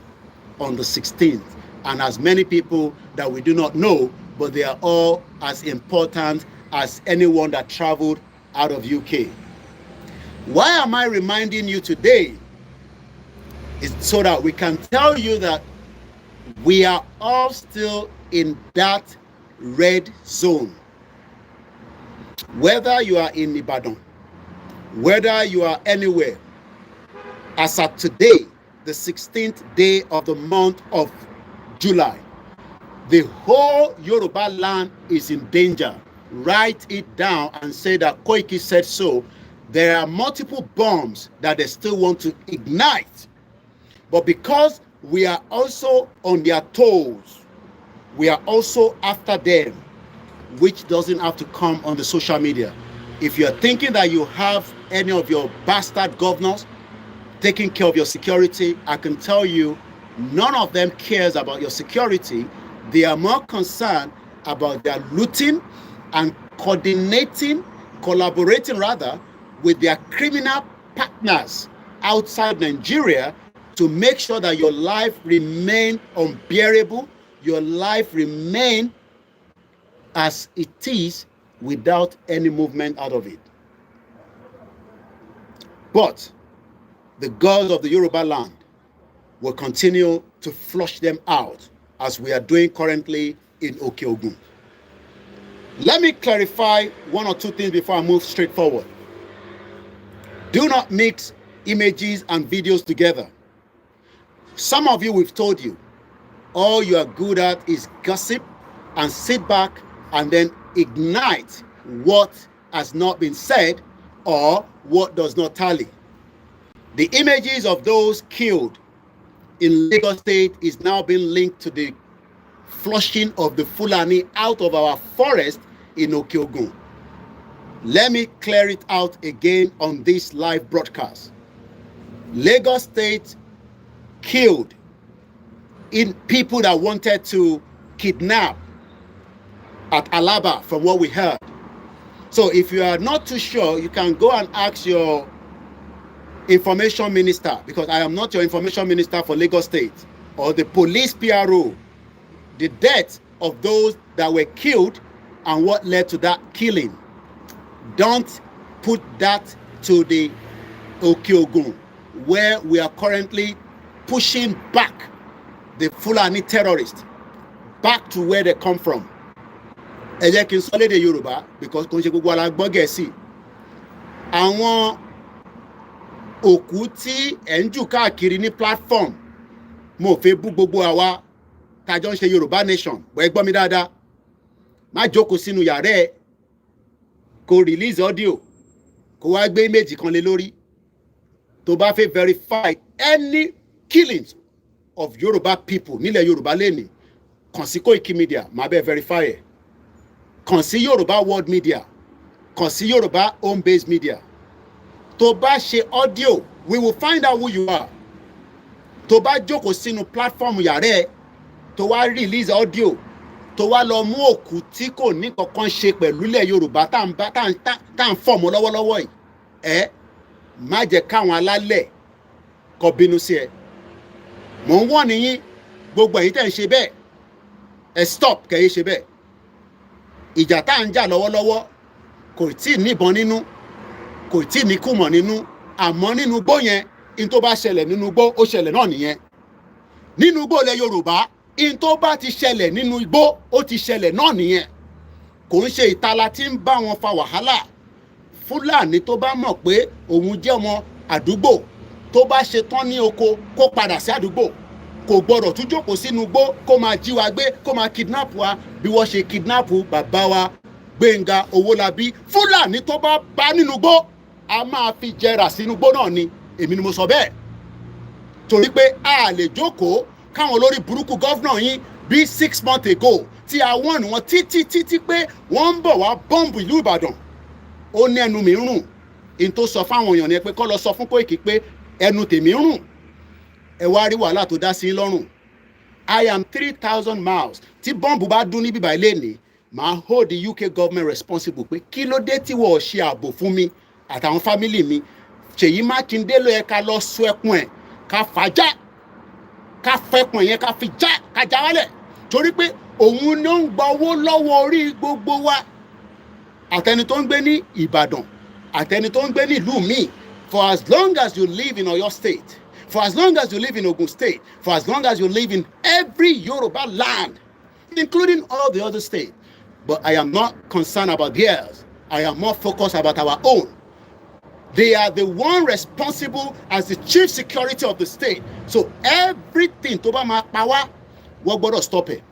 on the 16th. And as many people that we do not know, but they are all as important as anyone that traveled out of UK. Why am I reminding you today? It's so that we can tell you that we are all still in that red zone. Whether you are in Ibadan, whether you are anywhere, as at today, the 16th day of the month of July, the whole Yoruba land is in danger. Write it down and say that Koiki said so. There are multiple bombs that they still want to ignite. But because we are also on their toes, we are also after them, which doesn't have to come on the social media. If you're thinking that you have any of your bastard governors taking care of your security, I can tell you, none of them cares about your security. They are more concerned about their looting and collaborating with their criminal partners outside Nigeria to make sure that your life remain unbearable, your life remain as it is without any movement out of it. But the gods of the Yoruba land will continue to flush them out as we are doing currently in Okeogun. Let me clarify one or two things before I move straight forward. Do not mix images and videos together. Some of you, we've told you, all you are good at is gossip and sit back and then ignite what has not been said or what does not tally. The images of those killed in Lagos State is now being linked to the flushing of the Fulani out of our forest in Okeogun. Let me clear it out again on this live broadcast. Lagos State killed in people that wanted to kidnap at Alaba, from what we heard. So if you are not too sure, you can go and ask your information minister, because I am not your information minister for Lagos State, or the police PRO, the death of those that were killed and what led to that killing. Don't put that to the Okeogun, where we are currently pushing back the Fulani terrorists back to where they come from. Ẹ jẹ́ kí n sọ lédè Yorùbá, because kò ń ṣe gbogbo wa la gbọ́ Gẹ̀ẹ́sì. Àwọn òkú tí ẹ̀ ń jù káàkiri ní platform, mo fẹ́ bú gbogbo àwa tájọ́ ń ṣe Yorùbá nation, bọ́ ẹ gbọ́ mi dáadáa. Má jókòó sínú yàrá ẹ̀ kó release audio kó wá gbé image kan lé lórí. Tó bá fẹ́ verify any killings of Yoruba people nílẹ̀ Yorùbá lẹ́nìí, kàn sí Koikimedia, má bẹ́ẹ̀ verify ẹ̀. Kàn sí Yorùbá World Media, kàn sí Yorùbá Home Based Media. Tó bá ṣe audio, we will find out who you are. Tó bá jókòó sínú platform yàrá ẹ̀, tó wá release audio, tó wá lọ mú òkú tí kò ní kankan ṣe pẹ̀lú ilẹ̀ Yorùbá tá ń fọ̀mọ́ lọ́wọ́lọ́wọ́ yìí, ẹ má jẹ́ káwọn alálẹ̀ kó bínú sí ẹ. Mò ń wọ́n nìyí, gbogbo ẹ̀yin tẹ́ ń ṣe bẹ́ẹ̀, ẹ stop kẹ́ yé ṣe bẹ́ẹ̀. Ìjà tá ń jà lọ́wọ́lọ́wọ́ kò tí ì níbọn nínú, kò tí ì ní kùmọ̀ nínú, àmọ́ nínú igbó yẹn, in tó bá ṣẹlẹ̀ nínú igbó, ó ṣẹlẹ̀ náà nìyẹn. Nínú igbó ilẹ̀ Yorùbá, in tó bá ti ṣẹlẹ̀ nínú igbó, ó ti ṣẹlẹ̀ náà nìyẹn. Kò ń ṣe ìtala tí ń bá wọn fa wàhálà. Fúlàní tó bá mọ̀ pé òun jẹ́ ọmọ àdúgbò, tó bá ṣe tán ní oko kó padà sí àdúgbò, kò gbọdọ̀ tún jókòó sínú igbó kó máa jí wa gbé, kó máa kidnap wa bí wọ́n ṣe kidnap bàbá wa Gbénga Owólabí. Fúlàní tó bá bá nínú igbó, a máa fi jẹrà sínú igbó náà ni. Èmi ni mo sọ bẹ́ẹ̀. Torí pé a lè jókòó káwọn olórí burúkú gọ́vnà yín bí 6 months ago tí a wọ́n wọn títí pé wọ́n ń bọ̀ wá bọ́ǹbù ìlú Ìbàdàn. Ó ní ẹnu mi rùn. In tó sọ fáwọn èèyàn ni pé kó lọ sọ fún Koiki pé ẹnu tèmi rùn. Ẹ wá rí wàhálà tó dá sí lọ́rùn. I am 3,000 miles. Tí bọ́ǹbù bá dún níbí báyìí lénìí, màá hold the UK government responsible pé kí ló dé tí wọ́n ṣe ààbò fún mi àtàwọn fámìlì mi. Ṣèyí Mákindé ló yẹ ká lọ sọ ẹkùn ẹ̀, ká fàájà, ká fẹkùn yẹn ká fi já, ká já wálẹ̀. Torí pé òun ló ń gba owó lọ́wọ́ orí gbogbo wa. Àtẹni tó ń gbé ní Ìbàdàn, àtẹni tó ń gbé ní ìlú míì. For as long as you live in Oyo State, for as long as you live in Ogun State, for as long as you live in every Yoruba land, including all the other states. But I am not concerned about theirs. I am more focused about our own. They are the one responsible as the chief security of the state. So everything tó bá máa pa wá, wọ́n gbọ́dọ̀ stop it.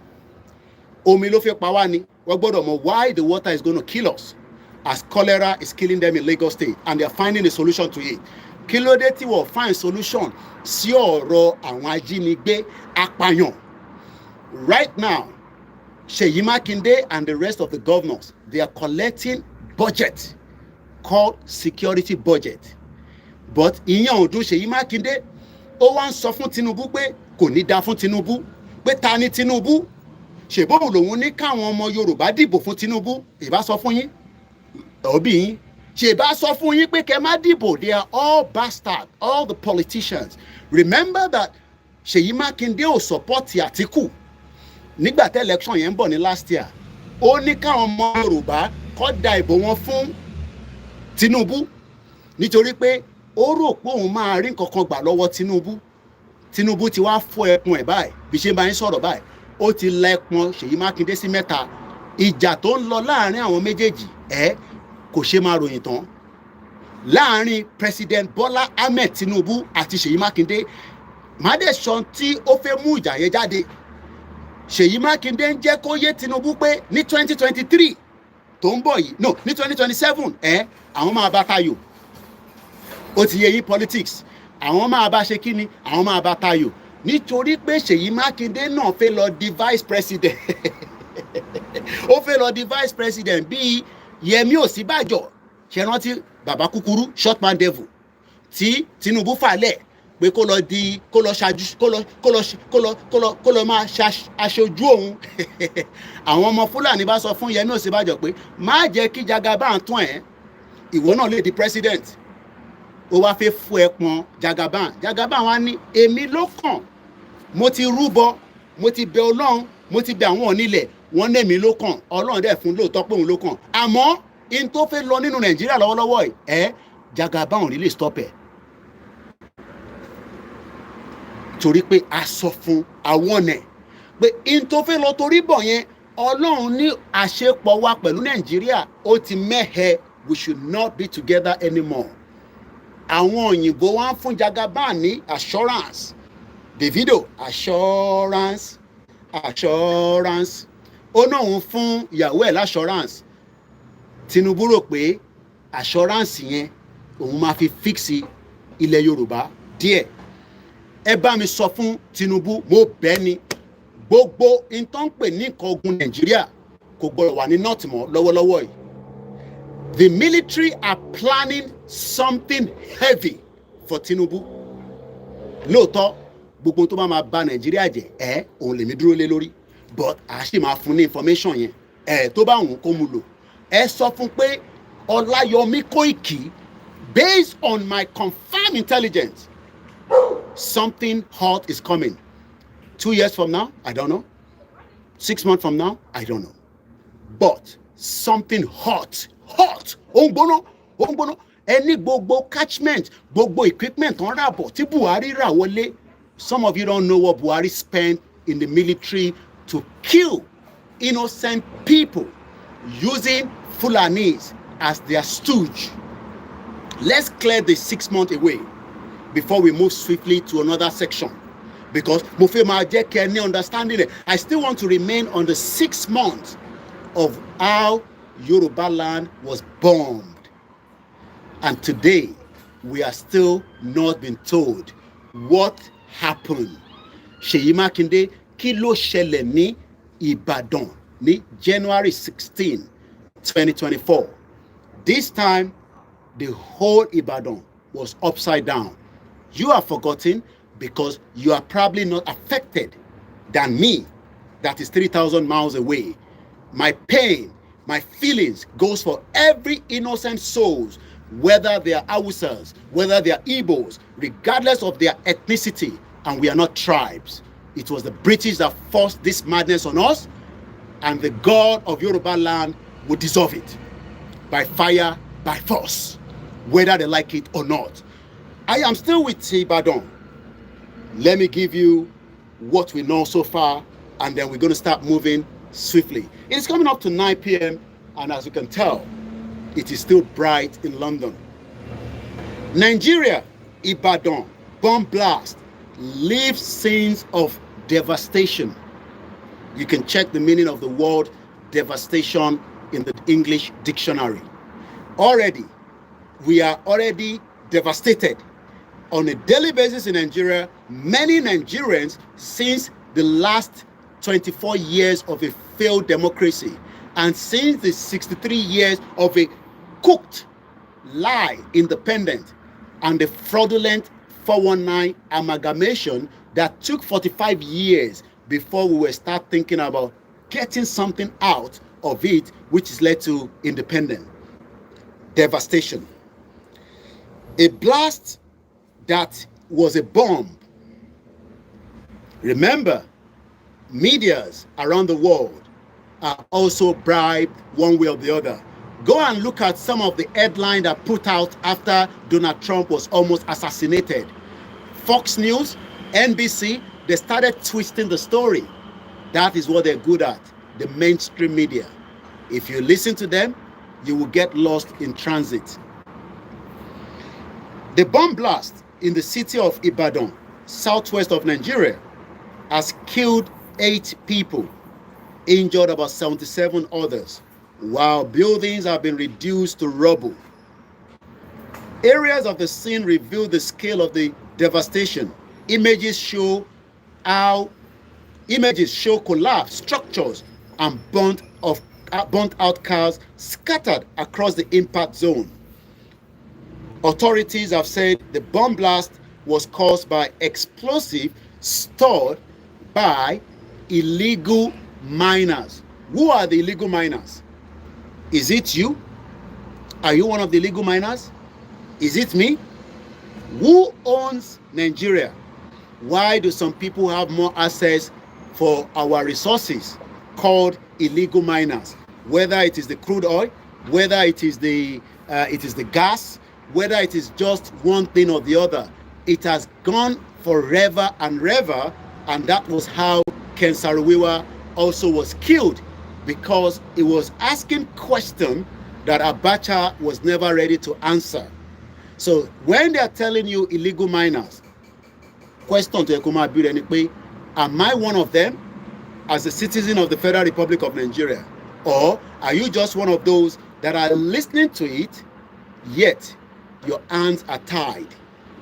Omi ló fẹ́ pa wá ni, wọ́n gbọ́dọ̀ mọ̀ why the water is going to kill us, as cholera is killing them in Lagos State, and they are finding a solution to it. Kí ló dé tí wọ́n find solution sí ọ̀rọ̀ àwọn ajínigbé apàyàn? Right now, Ṣèyí Mákindé and the rest of the governors, they are collecting budget called security budget. But ìyẹn ò dùn Ṣèyí Mákindé, ó wá ń sọ fún Tinubu pé kò ní dá fún Tinubu, pé ta ni Tinubu? Ṣèbóhùn lòun ní káwọn ọmọ Yorùbá dìbò fún Tinubu, ìbá sọ fún yín, òbí yín. Ṣèbá sọ fún yín pé kẹ́ má dìbò, they are all bastards, all the politicians. Remember that Ṣèyí Mákindé ò support Àtíkù nígbà tí election yẹn ń bọ̀ ní last year. Ó ní káwọn ọmọ Yorùbá kó da ìbò wọn fún Tinubu nítorí pé ó rò pé òun máa rí nǹkan kan gbà lọ́wọ́ Tinubu. Tinubu ti wá fọ́ ẹkùn ẹ̀ báyìí, bí ṣe bá ń sọ̀rọ̀ báyìí, ó ti la ẹkùn Ṣèyí Mákindé sí mẹ́ta. Ìjà tó ń lọ láàrin àwọn méjèèjì kò ṣe máa ròyìn tán. Láàrin President Bola Ahmed Tinubu àti Ṣèyí Mákindé, Mádẹ́sán tí ó fẹ́ mú ìjà yẹn jáde. Ṣèyí Mákindé ń jẹ́ kó yé Tinubu pé ní 2023 tó ń bọ̀ yìí, no, ní 2027 àwọn máa bá tayò. Ó ti yé yín politics. Àwọn máa bá ṣe kí ni? Àwọn máa bá tayò. Nítorí pé Ṣèyí Mákindé náà fẹ́ lọ di vice president. Ó fẹ́ lọ di vice president bíi Yẹmí Ọ̀sínbàjò. Ṣé rántí bàbá kúkúrú short man devil tí Tinubu fà lẹ̀ pé kó lọ máa ṣaṣojú òun. Àwọn ọmọ Fúlàní bá sọ fún Yẹmí Ọ̀sínbàjò pé má jẹ́ kí Jagaban tún ẹ̀, ìwọ náà lè di president. Ó wá fẹ́ fún ẹpọn Jagaban. Jagaban wá ní èmi ló kàn, mo ti rúbọ, mo ti bẹ Ọlọ́run, mo ti bẹ àwọn onílẹ̀, wọ́n ní èmi ló kàn. Ọlọ́run dẹ̀ fún lóòótọ́ pé òun ló kàn. Àmọ́ in tó fẹ́ lọ nínú Nàìjíríà lọ́wọ́lọ́wọ́ ẹ̀ Jagaban ò ní lè stop ẹ̀. Torí pé a sọ fún àwọn ọ̀nà pé in tó fẹ́ lọ torí bọ̀ yẹn, Ọlọ́run ní àṣepọ̀ wa pẹ̀lú Nàìjíríà ó ti mẹ́hẹ, we should not be together anymore. Àwọn òyìnbó wá ń fún Jagaban ní assurance. Davido assurance. Ó náà ń fún ìyàwó ẹ̀ l'assurance. Tinubu rò pé assurance yẹn òun máa fi fíksì ilẹ̀ Yorùbá díẹ̀. Ẹ bá mi sọ fún Tinubu, mo bẹ̀ ni, gbogbo nǹkan ń pè ní nǹkan ogun Nàìjíríà kò gbọdọ̀ wà ní north mọ́ lọ́wọ́lọ́wọ́ yìí. The military are planning something heavy for Tinubu. Lóòótọ́ gbogbo tó máa bà Nàìjíríà jẹ́ òun lèmi dúró lé lórí, but a sì máa fún ní information yẹn tó bá wùn kó mu lò. Ẹ sọ fún pé Ọláyọmí Kóìkì, based on my confirmed intelligence, something hot is coming. 2 years from now, I don't know. 6 months from now, I don't know. But something hot. Ó ń gbóná. Ẹni gbogbo catchment, gbogbo equipment tó ń rà bọ̀ tí Buhari rà wọlé. Some of you don't know what Buhari spent in the military to kill innocent people using Fulanis as their stooge. Let's clear the 6 months away before we move swiftly to another section. Because mo fẹ́ máa jẹ́ kẹ́ ní understanding it. I still want to remain on the 6 months of how Yoruba land was bombed. And today, we are still not being told what happened. Ṣèyí Mákindé, kí ló ṣẹlẹ̀ ní Ibadan ní January 16, 2024. This time, the whole Ibadan was upside down. You are forgotten because you are probably not affected than me, that is 3,000 miles away. My pain, my feelings goes for every innocent souls, whether they are Hausas, whether they are Igbos, regardless of their ethnicity, and we are not tribes. It was the British that forced this madness on us, and the God of Yoruba land will dissolve it by fire, by force, whether they like it or not. I am still with Ibadan. Let me give you what we know so far, and then we're going to start moving swiftly. It's coming up to 9 p.m., and as you can tell, it is still bright in London. Nigeria, Ibadan, bomb blast, leaves scenes of devastation. You can check the meaning of the word devastation in the English dictionary. We are already devastated. On a daily basis in Nigeria, many Nigerians, since the last 24 years of a failed democracy, and since the 63 years of a cooked lie independent and the fraudulent 419 amalgamation that took 45 years before we will start thinking about getting something out of it, which has led to independence. Devastation. A blast that was a bomb. Remember, medias around the world are also bribed one way or the other. Go and look at some of the headlines that put out after Donald Trump was almost assassinated. Fox News, NBC, they started twisting the story. That is what they're good at, the mainstream media. If you listen to them, you will get lost in transit. The bomb blast in the city of Ibadan, southwest of Nigeria, has killed 8 people, injured about 77 others, while buildings have been reduced to rubble. Areas of the scene reveal the scale of the devastation. Images show collapsed structures and burnt out cars scattered across the impact zone. Authorities have said the bomb blast was caused by explosive stored by illegal miners. Who are the illegal miners? Is it you? Are you one of the illegal miners? Is it me? Who owns Nigeria? Why do some people have more access for our resources called illegal miners? Whether it is the crude oil, whether it is the gas, whether it is just one thing or the other, it has gone forever and ever, and that was how Ken Saro-Wiwa also was killed, because he was asking questions that Abacha was never ready to answer. So when they are telling you illegal miners, question to Ekuma Abire, am I one of them as a citizen of the Federal Republic of Nigeria? Or are you just one of those that are listening to it, yet your hands are tied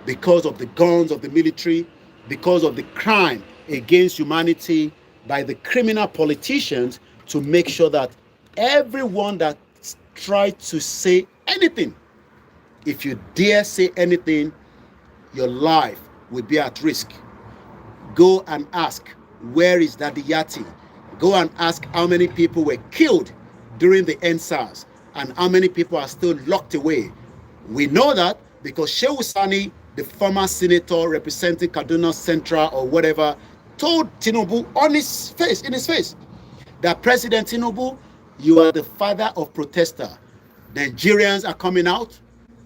because of the guns of the military, because of the crime against humanity by the criminal politicians, to make sure that everyone that tries to say anything, if you dare say anything, your life will be at risk. Go and ask, where is Daddy Yati? Go and ask how many people were killed during the NSAS and how many people are still locked away. We know that because Shehu Sani, the former senator representing Kaduna Central or whatever, told Tinubu in his face, that President Tinubu, you are the father of protester. Nigerians are coming out.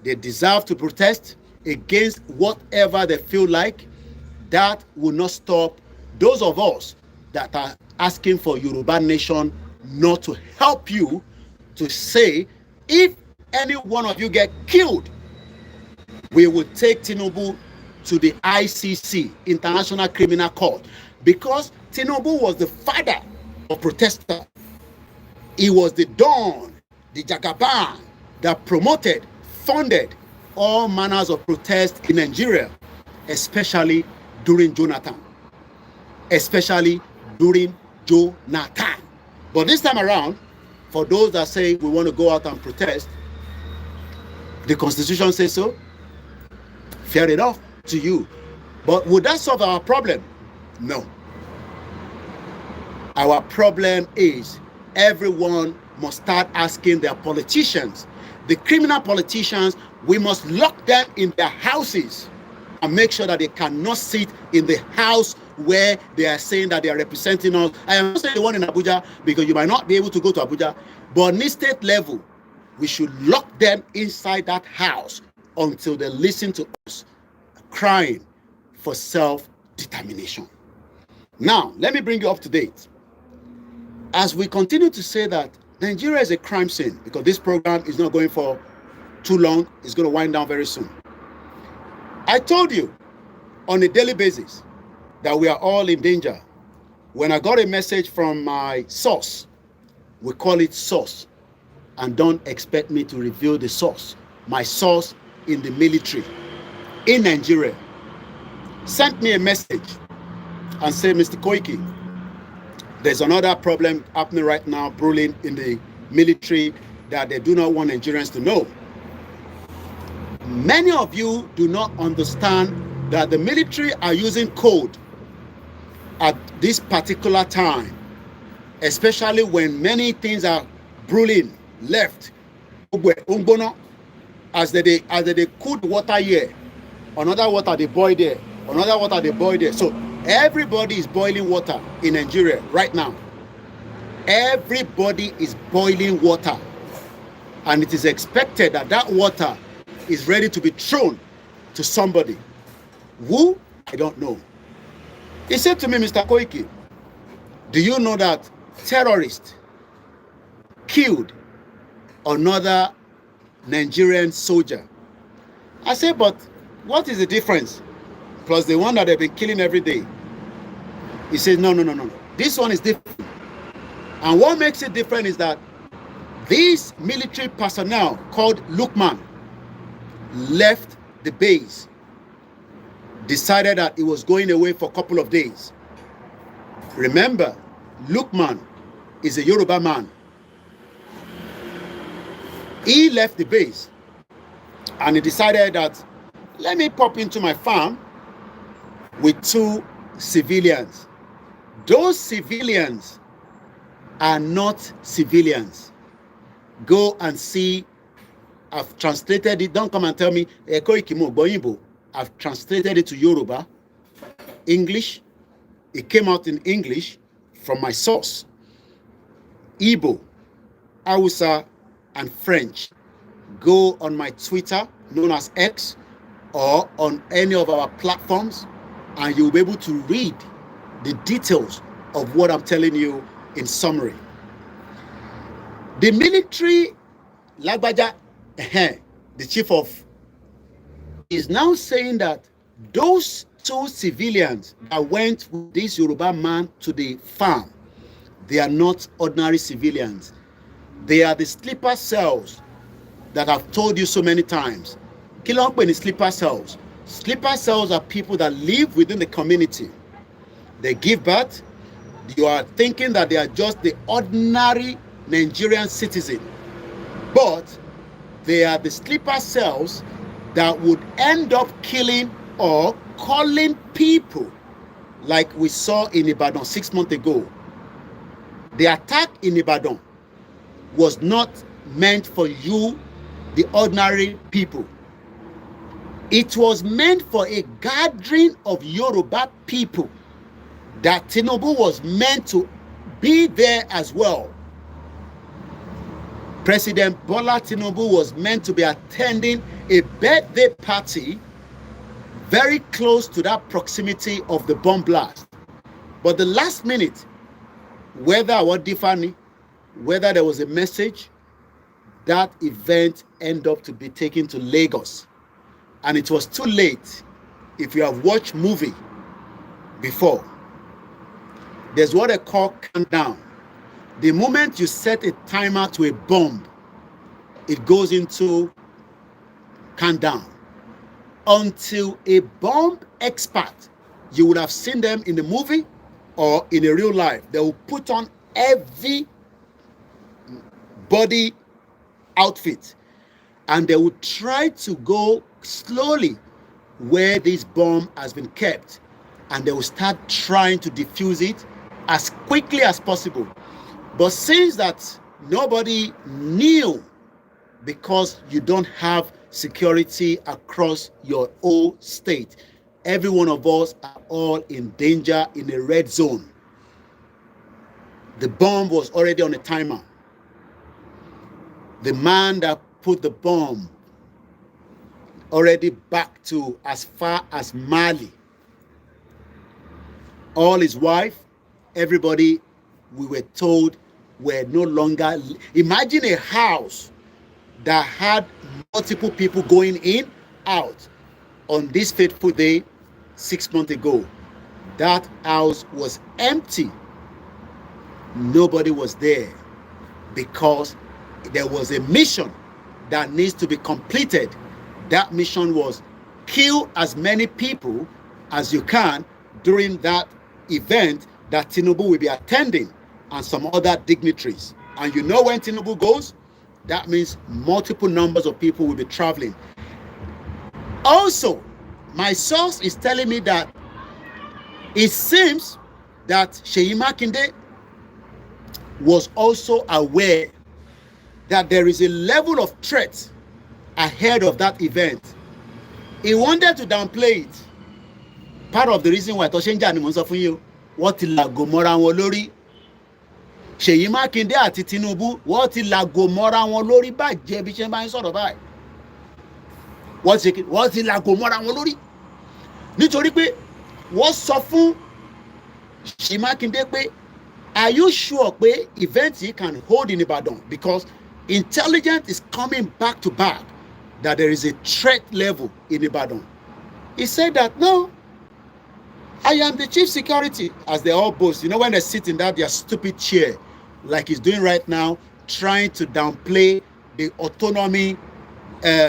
They deserve to protest against whatever they feel like. That will not stop those of us that are asking for Yoruba nation not to help you to say, if any one of you get killed, we will take Tinubu to the ICC, International Criminal Court, because Tinubu was the father of protester. He was the Don, the Jagaban that promoted, funded all manners of protest in Nigeria, especially during Jonathan. But this time around, for those that say we want to go out and protest, the Constitution says so. Fair enough to you. But would that solve our problem? No. Our problem is everyone must start asking their politicians. The criminal politicians, we must lock them in their houses and make sure that they cannot sit in the house where they are saying that they are representing us. I am not saying the one in Abuja, because you might not be able to go to Abuja, but on state level, we should lock them inside that house until they listen to us crying for self-determination. Now, let me bring you up to date. As we continue to say that Nigeria is a crime scene, because this program is not going for too long, it's going to wind down very soon. I told you on a daily basis that we are all in danger. When I got a message from my source, we call it source, and don't expect me to reveal the source. My source in the military in Nigeria sent me a message and said, Mr. Koiki, there's another problem happening right now, brewing in the military that they do not want Nigerians to know. Many of you do not understand that the military are using code at this particular time, especially when many things are brewing left. As they cool water here, another water they boil there, another water they boil there. So everybody is boiling water in Nigeria right now. Everybody is boiling water. And it is expected that that water is ready to be thrown to somebody. Who? I don't know. He said to me, Mr. Koiki, do you know that terrorists killed another Nigerian soldier? I said, but what is the difference? Plus the one that they've been killing every day. He said, no. This one is different. And what makes it different is that these military personnel called Lukman left the base, decided that he was going away for a couple of days. Remember, Lukman is a Yoruba man. He left the base and he decided that, let me pop into my farm with 2 civilians. Those civilians are not civilians. Go and see. I've translated it. Don't come and tell me, Koikimedia. I've translated it to Yoruba, English. It came out in English from my source. Igbo, Hausa, and French. Go on my Twitter, known as X, or on any of our platforms, and you'll be able to read the details of what I'm telling you in summary. The military, Lagbaja, the chief of, is now saying that those 2 civilians that went with this Yoruba man to the farm, they are not ordinary civilians. They are the sleeper cells that I've told you so many times. Kilongpe is sleeper cells. Sleeper cells are people that live within the community. They give birth. You are thinking that they are just the ordinary Nigerian citizen, but they are the sleeper cells that would end up killing or calling people, like we saw in Ibadan 6 months ago. The attack in Ibadan was not meant for you, the ordinary people. It was meant for a gathering of Yoruba people that Tinubu was meant to be there as well. President Bola Tinubu was meant to be attending a birthday party very close to that proximity of the bomb blast. But the last minute, whether there was a message, that event ended up to be taken to Lagos. And it was too late. If you have watched movie before, there's what they call countdown. The moment you set a timer to a bomb, it goes into countdown. Until a bomb expert, you would have seen them in the movie or in a real life, they will put on heavy body outfit and they will try to go slowly where this bomb has been kept, and they will start trying to defuse it as quickly as possible. But since that nobody knew, because you don't have security across your whole state, every one of us are all in danger, in a red zone. The bomb was already on a timer. The man that put the bomb already back to as far as Mali. All his wife, everybody, we were told, were no longer. Imagine a house that had multiple people going in, out. On this fateful day, 6 months ago, that house was empty. Nobody was there because there was a mission that needs to be completed. That mission was kill as many people as you can during that event that Tinubu will be attending, and some other dignitaries. And you know when Tinubu goes, that means multiple numbers of people will be traveling. Also, my source is telling me that it seems that Seyi Makinde was also aware that there is a level of threat ahead of that event. He wanted to downplay it. Part of the reason why Toshenja ni mo sọ fún yín, wọ́n ti làgò mọ́ra wọn lórí. Seyi Makinde àti Tinubu, wọ́n ti làgò mọ́ra wọn lórí bàjẹ́ bí ṣe máa ń sọ̀rọ̀ báyìí. Wọ́n ti làgò mọ́ra wọn lórí. Nítorí pé wọ́n sọ fún Seyi Makinde pé, are you sure pé event yìí can hold in Ibadan? Because intelligence is coming back to back that there is a threat level in Ibadan. He said that, no, I am the chief security, as they all boast. You know, when they sit in that their stupid chair, like he's doing right now, trying to downplay the autonomy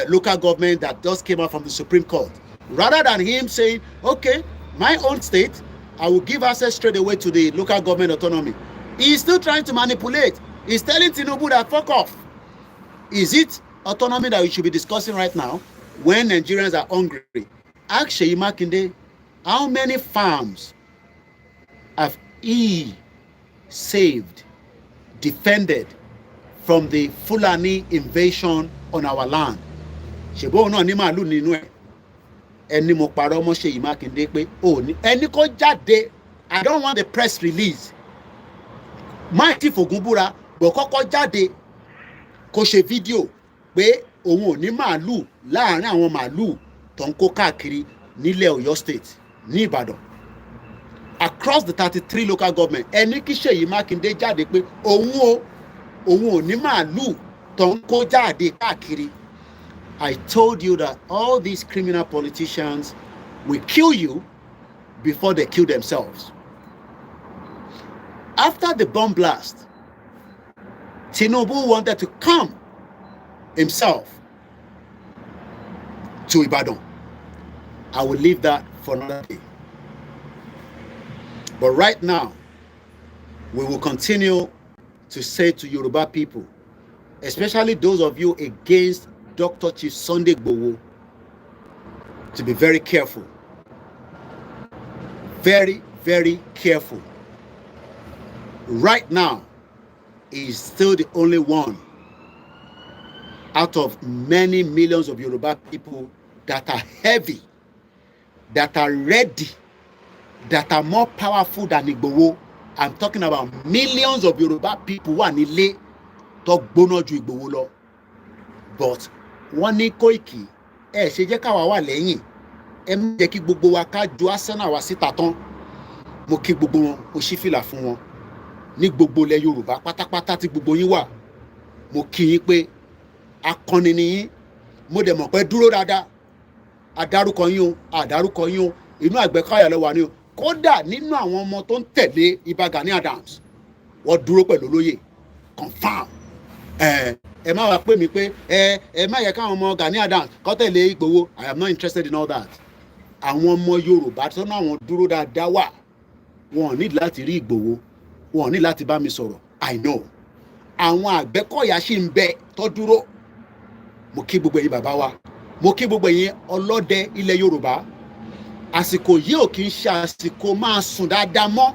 local government that just came out from the Supreme Court. Rather than him saying, okay, my own state, I will give access straight away to the local government autonomy. He's still trying to manipulate. He's telling Tinubu that fuck off. Is it autonomy that we should be discussing right now when Nigerians are hungry? Ask Seyi Makinde, how many farms have he saved, defended from the Fulani invasion on our land? Ṣèbó náà ní màálù nínú ẹ̀. Ẹni mo parọ́ mọ́ Seyi Makinde pé òní ẹni kó jáde. I don't want the press release. Máì tí fògùn búra bọ̀ kọ́kọ́ jáde kó ṣe fídíò pé òun ò ní màálù láàárín àwọn màálù tó ń kó káàkiri nílẹ̀ Ọ̀yọ́ state ní Ìbàdàn. Across the 33 local government, ẹni kí Seyi Makinde jáde pé òun ò ní màálù tó ń kó jáde káàkiri. I told you that all these criminal politicians will kill you before they kill themselves. After the bomb blast, Tinubu wanted to come himself to Ibadan. I will leave that for another day. But right now, we will continue to say to Yoruba people, especially those of you against Dr. Chief Sunday Igboho, to be very careful. Very, very careful. Right now, he is still the only one out of many millions of Yoruba people that are heavy, that are ready, that are more powerful than Igboho. I'm talking about millions of Yoruba people who are nílé tó gbóná ju Igboho lọ. But wọ́n ní Koiki, ẹ ṣe jẹ́ káwa wà lẹ́yìn. Ẹ má jẹ́ kí gbogbo wa ká ju Arsenal wa síta tán. Mo kí gbogbo wọn, mo ṣí fìlà fún wọn. Ní gbogbo ilẹ̀ Yorùbá pátápátá tí gbogbo yín wà. Mo kí yín pé akọni ni yín. Mo dẹ̀ mọ̀ pé dúró dáadáa. Àdárúkọ yín o, àdárúkọ yín o. Inú Àgbẹ̀káyà ló wà ní o. Kódà nínú àwọn ọmọ tó ń tẹ̀lé Ìbà Gani Adams, wọ́n dúró pẹ̀lú olóyè. Confirm. Ẹ má wá pè mí pé ẹ má yẹ káwọn ọmọ Gani Adams kó tẹ̀lé Ìgbòho. I am not interested in all that. Àwọn ọmọ Yorùbá tó náà wọ́n dúró dáadáa wà. Wọ́n ní láti rí Ìgbòho. Wọ́n ní láti bá mi sọ̀rọ̀. I know. Àwọn Àgbẹ̀kọ̀yà ṣì ń bẹ tó dúró. Mo kí gbogbo yín bàbá wa. Mo kí gbogbo yín ọlọ́dẹ ilẹ̀ Yorùbá. Àsìkò yìí ò kì í ṣe àsìkò máa sùn dáadáa mọ́.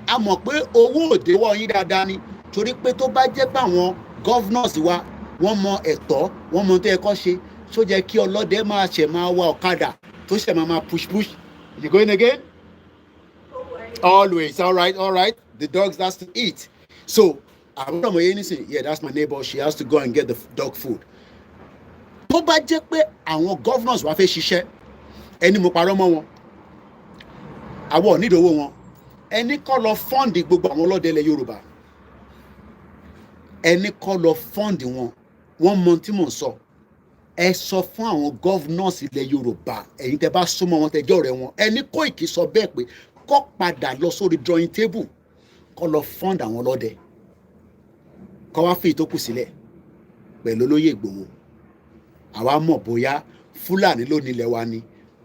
A mọ̀ pé owó òde wọ̀ yín dáadáa ni. Torí pé tó bá jẹ́ pé àwọn governors wa wọ́n mọ ẹ̀tọ́, wọ́n mọ tó yẹ kó ṣe, ṣó jẹ́ kí ọlọ́dẹ máa ṣẹ̀ máa wa ọ̀kadà tó ṣẹ̀ máa push. You going again? Always. All right. The dogs has to eat. So, I'm not anything. Yeah, that's my neighbor. She has to go and get the dog food. Tó bá jẹ́ pé àwọn governors wá fẹ́ ṣiṣẹ́, ẹni mo parọ́ mọ́ wọn. Àwọn ò ní ìdówó wọn. Ẹni kọ́ lọ fọ́ǹdì gbogbo àwọn ọlọ́dẹ ilẹ̀ Yorùbá. Ẹni kọ́ lọ fọ́ǹdì wọn. Wọ́n mọ tí mò ń sọ. Ẹ sọ fún àwọn governors ilẹ̀ Yorùbá. Ẹ̀yin tẹ́ bá súnmọ́ wọn tẹ́ jẹ́ ọ̀rẹ́ wọn. Ẹni Koiki sọ bẹ́ẹ̀ pé kó padà lọ sórí drawing table. Kó lọ fọ́ǹdì àwọn ọlọ́dẹ. Kó wá fi ìtókù sílẹ̀ pẹ̀lú olóyè Ìgbòho. Àwa mọ̀ bóyá Fúlàní ló nílẹ̀ wa ni,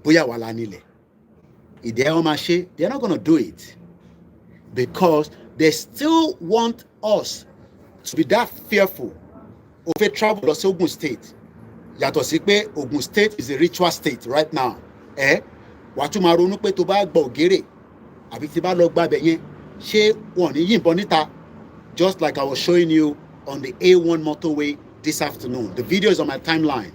bóyá wà lá nílẹ̀. Ìdẹ́ wọn máa ṣe, they are not gonna do it because they still want us to be that fearful. Ó fẹ́ travel lọ sí Ogun State. Yàtọ̀ sí pé Ogun State is a ritual state right now. Wàá tún máa ronú pé tó bá gbọ́ ògèrè àbí tí bá lọ gbàbẹ̀ yẹn ṣé wọn ní yìnbọn níta. Just like I was showing you on the A1 motorway this afternoon. The video is on my timeline.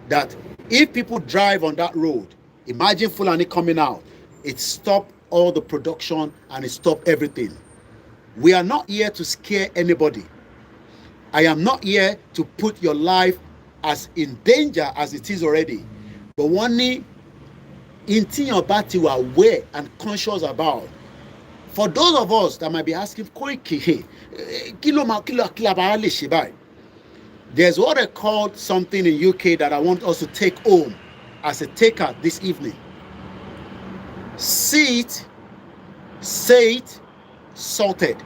That if people drive on that road, imagine Fulani coming out, it stopped all the production and it stopped everything. We are not here to scare anybody. I am not here to put your life as in danger as it is already. But one ní in tí yàn bá ti wà aware and conscious about. For those of us that might be asking, Koiki, kí la bá lè ṣe báyìí? There's what I called something in UK that I want us to take home as a takeout this evening. see it, say it, sorted.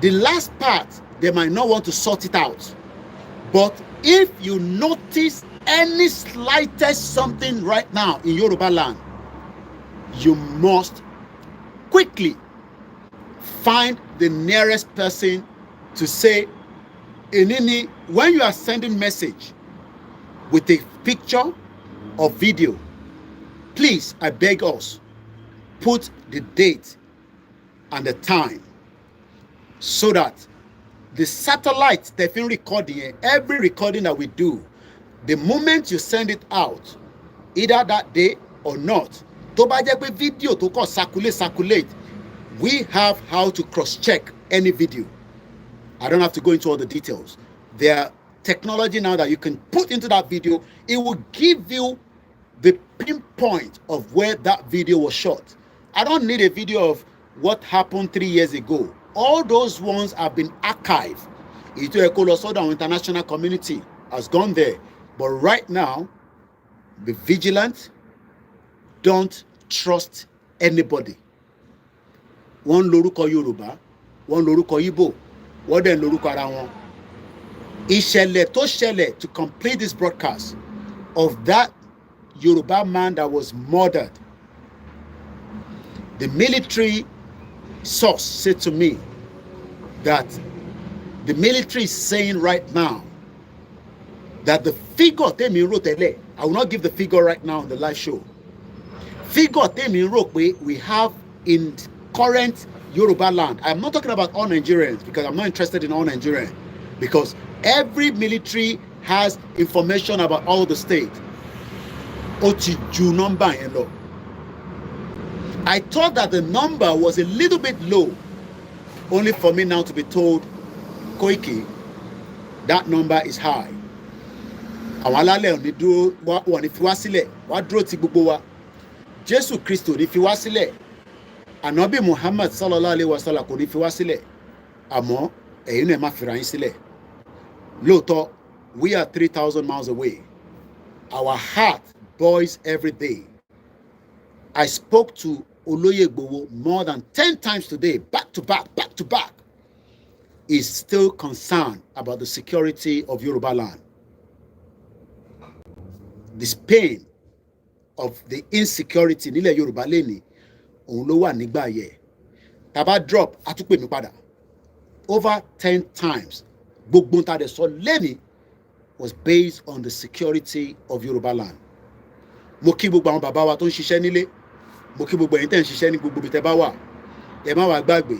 The last part, they might not want to sort it out. But if you notice any slightest something right now in Yoruba land, you must quickly find the nearest person to say, Enini, when you are sending message with a picture or video, please, I beg us, put the date and the time so that the satellite definitely recording, every recording that we do, the moment you send it out, either that day or not, tó bá jẹ́ pé video tó kàn circulate, we have how to cross-check any video. I don't have to go into all the details. There are technology now that you can put into that video. It will give you the pinpoint of where that video was shot. I don't need a video of what happened 3 years ago. All those ones have been archived. Ito Ekolosoda international community has gone there. But right now, be vigilant. Don't trust anybody. One lórúkọ Yorùbá, one lórúkọ Igbo, one then lórúkọ ara wọn. Ìṣẹ̀lẹ̀ tó ṣẹlẹ̀ to complete this broadcast of that Yoruba man that was murdered. The military source said to me that the military is saying right now that the figure tèmi rò tẹ́lẹ̀, I will not give the figure right now on the live show. Figure tèmi rò pé we have in current Yoruba land. I'm not talking about all Nigerians because I'm not interested in all Nigerians, because every military has information about all the states. Ó ti ju number yẹn lọ. I thought that the number was a little bit low, only for me now to be told, Koiki, that number is high. Àwọn alálẹ̀ ò ní dúró wọ́n ní fi wá sílẹ̀, wá dúró ti gbogbo wa. Jésù Kristo ní fi wá sílẹ̀. Ànábì Muhammad sallallahu alaihi wasallam kò ní fi wá sílẹ̀. Àmọ́ ẹ̀yin náà má fira yín sílẹ̀. Lóòótọ́, we are 3,000 miles away. Our heart boils every day. I spoke to Oloye Igboho more than 10 times today, back to back. He's still concerned about the security of Yoruba land. This pain of the insecurity nílẹ̀ Yorùbá lẹ́ni, òun ló wà nígbà yẹ. Tàbá drop, a tún pè mí padà. Over 10 times, gbogbo ta dẹ̀ sọ lẹ́ni was based on the security of Yoruba land. Mo kí gbogbo àwọn bàbá wa tó ń ṣiṣẹ́ nílé. Mo kí gbogbo ẹ̀yin tẹ́ ń ṣiṣẹ́ ní gbogbo ibi tẹ́ bá wà. Ẹ má wá gbàgbé.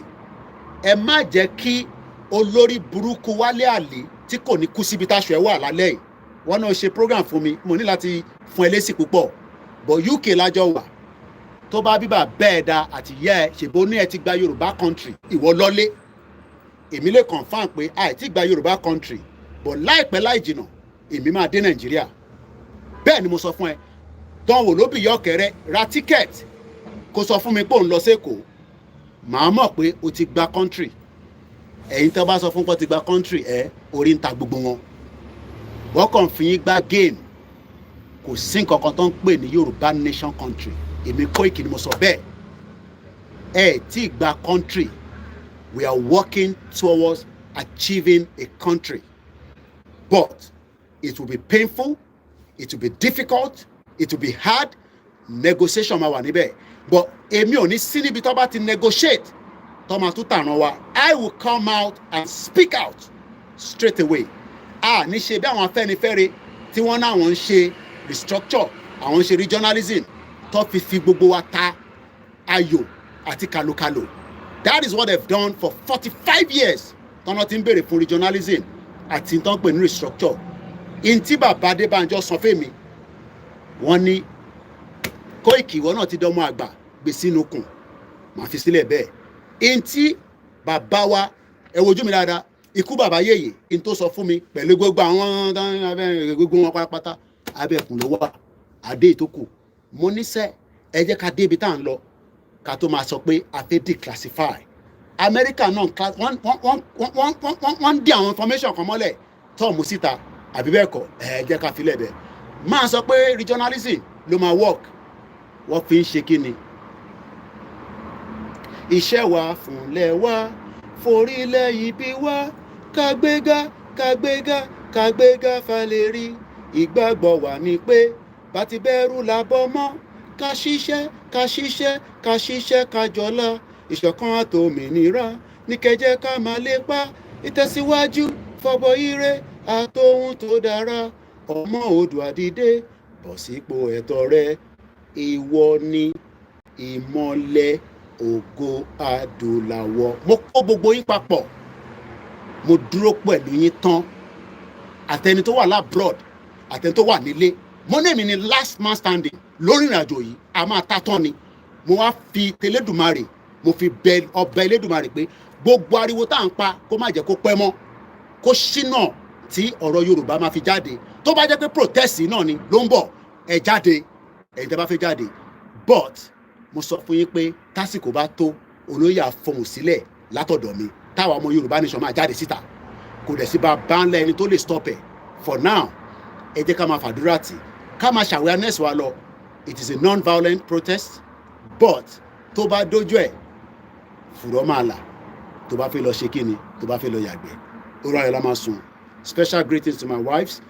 Ẹ má jẹ́ kí olórí burúkú Wálé Àlè tí kò ní kú síbi táṣọ ẹ̀ wà lálẹ́ yìí. Wọ́n náà ṣe program fún mi. Mo ní láti fún ẹ lésì púpọ̀. But UK lájọ wà. Tó bá bíbà bẹ́ẹ̀ da àti yẹ́ ẹ ṣèbó ní ẹ ti gba Yorùbá country. Ìwọ lọ́lé. Èmi lè confirm pé àìtí gba Yorùbá country. But láìpẹ́ láì jìnà, èmi máa dé Nàìjíríà. Bẹ́ẹ̀ ni mo sọ fún ẹ. Dánwò ló bì yọ̀kẹ́rẹ́ ra ticket. Kó sọ fún mi pé òun lọ sẹ́kọ̀ọ́. Màá mọ̀ pé o ti gba country. Ẹ̀yin tó bá sọ fún pé o ti gba country orí ń ta gbogbo wọn. Wọ́n kàn fi yín gbá game. Kò sí nǹkan kan tó ń pè ní Yorùbá nation country. Èmi Koiki ni mo sọ bẹ́ẹ̀. Tí gba country. We are working towards achieving a country. But it will be painful. It will be difficult. It will be hard. Negotiation máa wà níbẹ̀. But èmi ò ní sí níbi tó bá ti negotiate. Tó máa tún tàràn wa. I will come out and speak out straight away. Ní ṣe bí àwọn Afẹ́nifẹ́re tí wọ́n náà wọ́n ń ṣe restructure, àwọn ń ṣe regionalism, tó fi gbogbo wa ta ayò àti kàlòkàlò. That is what they've done for 45 years. Tọ́nà ti ń béèrè fún regionalism àti tó ń pè ní restructure. Ntí bàbá Adébánjọ sọ fún mi, wọ́n ní Koiki ìwọ náà ti dánmọ́ àgbà gbé sínú kùn. Màá fi sílẹ̀ bẹ́ẹ̀. Ntí bàbá wa ẹ wojú mi dáadáa. Ikú bàbá yèyè in tó sọ fún mi pẹ̀lú gbogbo àwọn gbogbo wọn pátápátá abẹ́ẹ̀kùn ló wà adé ìtókù. Mo níṣẹ́ ẹ jẹ́ ká dé ibi tá à ń lọ ká tó máa sọ pé a fẹ́ declassify. Amẹ́ríkà náà wọ́n dí àwọn information kan mọ́lẹ̀ tó mú síta àbí bẹ́ẹ̀ kọ́ ẹ jẹ́ ká filẹ̀ bẹ́ẹ̀. Máa sọ pé regionalism ló máa work. Wọ́n fi ń ṣe kí ni? iṣẹ́ wa fúnlẹ̀ wa forílẹ̀ ibi wa kàgbéga kàgbéga kàgbéga falẹ̀rí ìgbàgbọ́ wa ni pé bá ti bẹ̀rù làbọ̀ mọ́ ká ṣiṣẹ́ ká ṣiṣẹ́ ká ṣiṣẹ́ ká jọlá ìṣọ̀kan àtòmìnira ní kẹjẹ ká máa lépa ìtẹ̀síwájú fọbọ ire àtòhun tó dára ọmọ Oòduà dìde bọ̀ sípò ẹ̀tọ́ rẹ ìwọ ni ìmọ́lẹ̀ ògo adúláwọ̀. Mo kó gbogbo yín papọ̀ mo dúró pẹ̀lú yín tán àtẹni tó wà labroad àtẹni tó wà nílé mo ní èmi ni last man standing lórí ìrìnàjò yìí a máa ta tán ni mo wá fi tẹlẹ́dùmarè mo fi bẹ ọba Elédùmarè pé gbogbo ariwo tá à ń pa kó má jẹ́ kó pẹ́ mọ́ kó ṣínà tí ọ̀rọ̀ Yorùbá máa fi jáde tó bá jẹ́ pé protest náà ni ló ń bọ̀ ẹ jáde ẹ̀yin tẹ́ bá fẹ́ jáde but mo sọ fún yín pé tásìkò bá tó olóyè àfọhùn sílẹ̀ látọ̀dọ̀ mi táwa ọmọ Yorùbá nation máa jáde síta kò dẹ̀ sí bá ńlá ẹni tó lè stop ẹ̀ for now ẹ jẹ́ ká máa fàdúrà tì ká máa ṣàwẹ́rẹ́nẹ́sì wa lọ it is a non-violent protest but tó bá dójú ẹ̀ fùrọ̀ máa là tó bá fẹ́ lọ ṣe kíni tó bá fẹ́ lọ yàgbẹ́ orun ayọ̀ la máa sùn. Special greetings to my wives,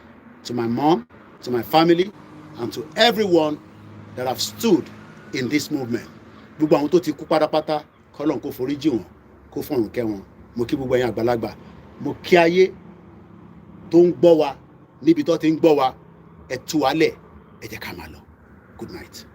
to my mom, to my family and to everyone that have stood in this movement. Gbogbo àwọn tó ti kú pátápátá k'Ọlọ́run kó foríjì wọn kó fọ̀run kẹ́ wọn. Mo kí gbogbo ẹ̀yin àgbàlagbà mo kí ayé tó ń gbọ́ wa níbi tó ti ń gbọ́ wa ẹ tú wa lẹ̀ ẹ jẹ́ ká máa lọ. Good night.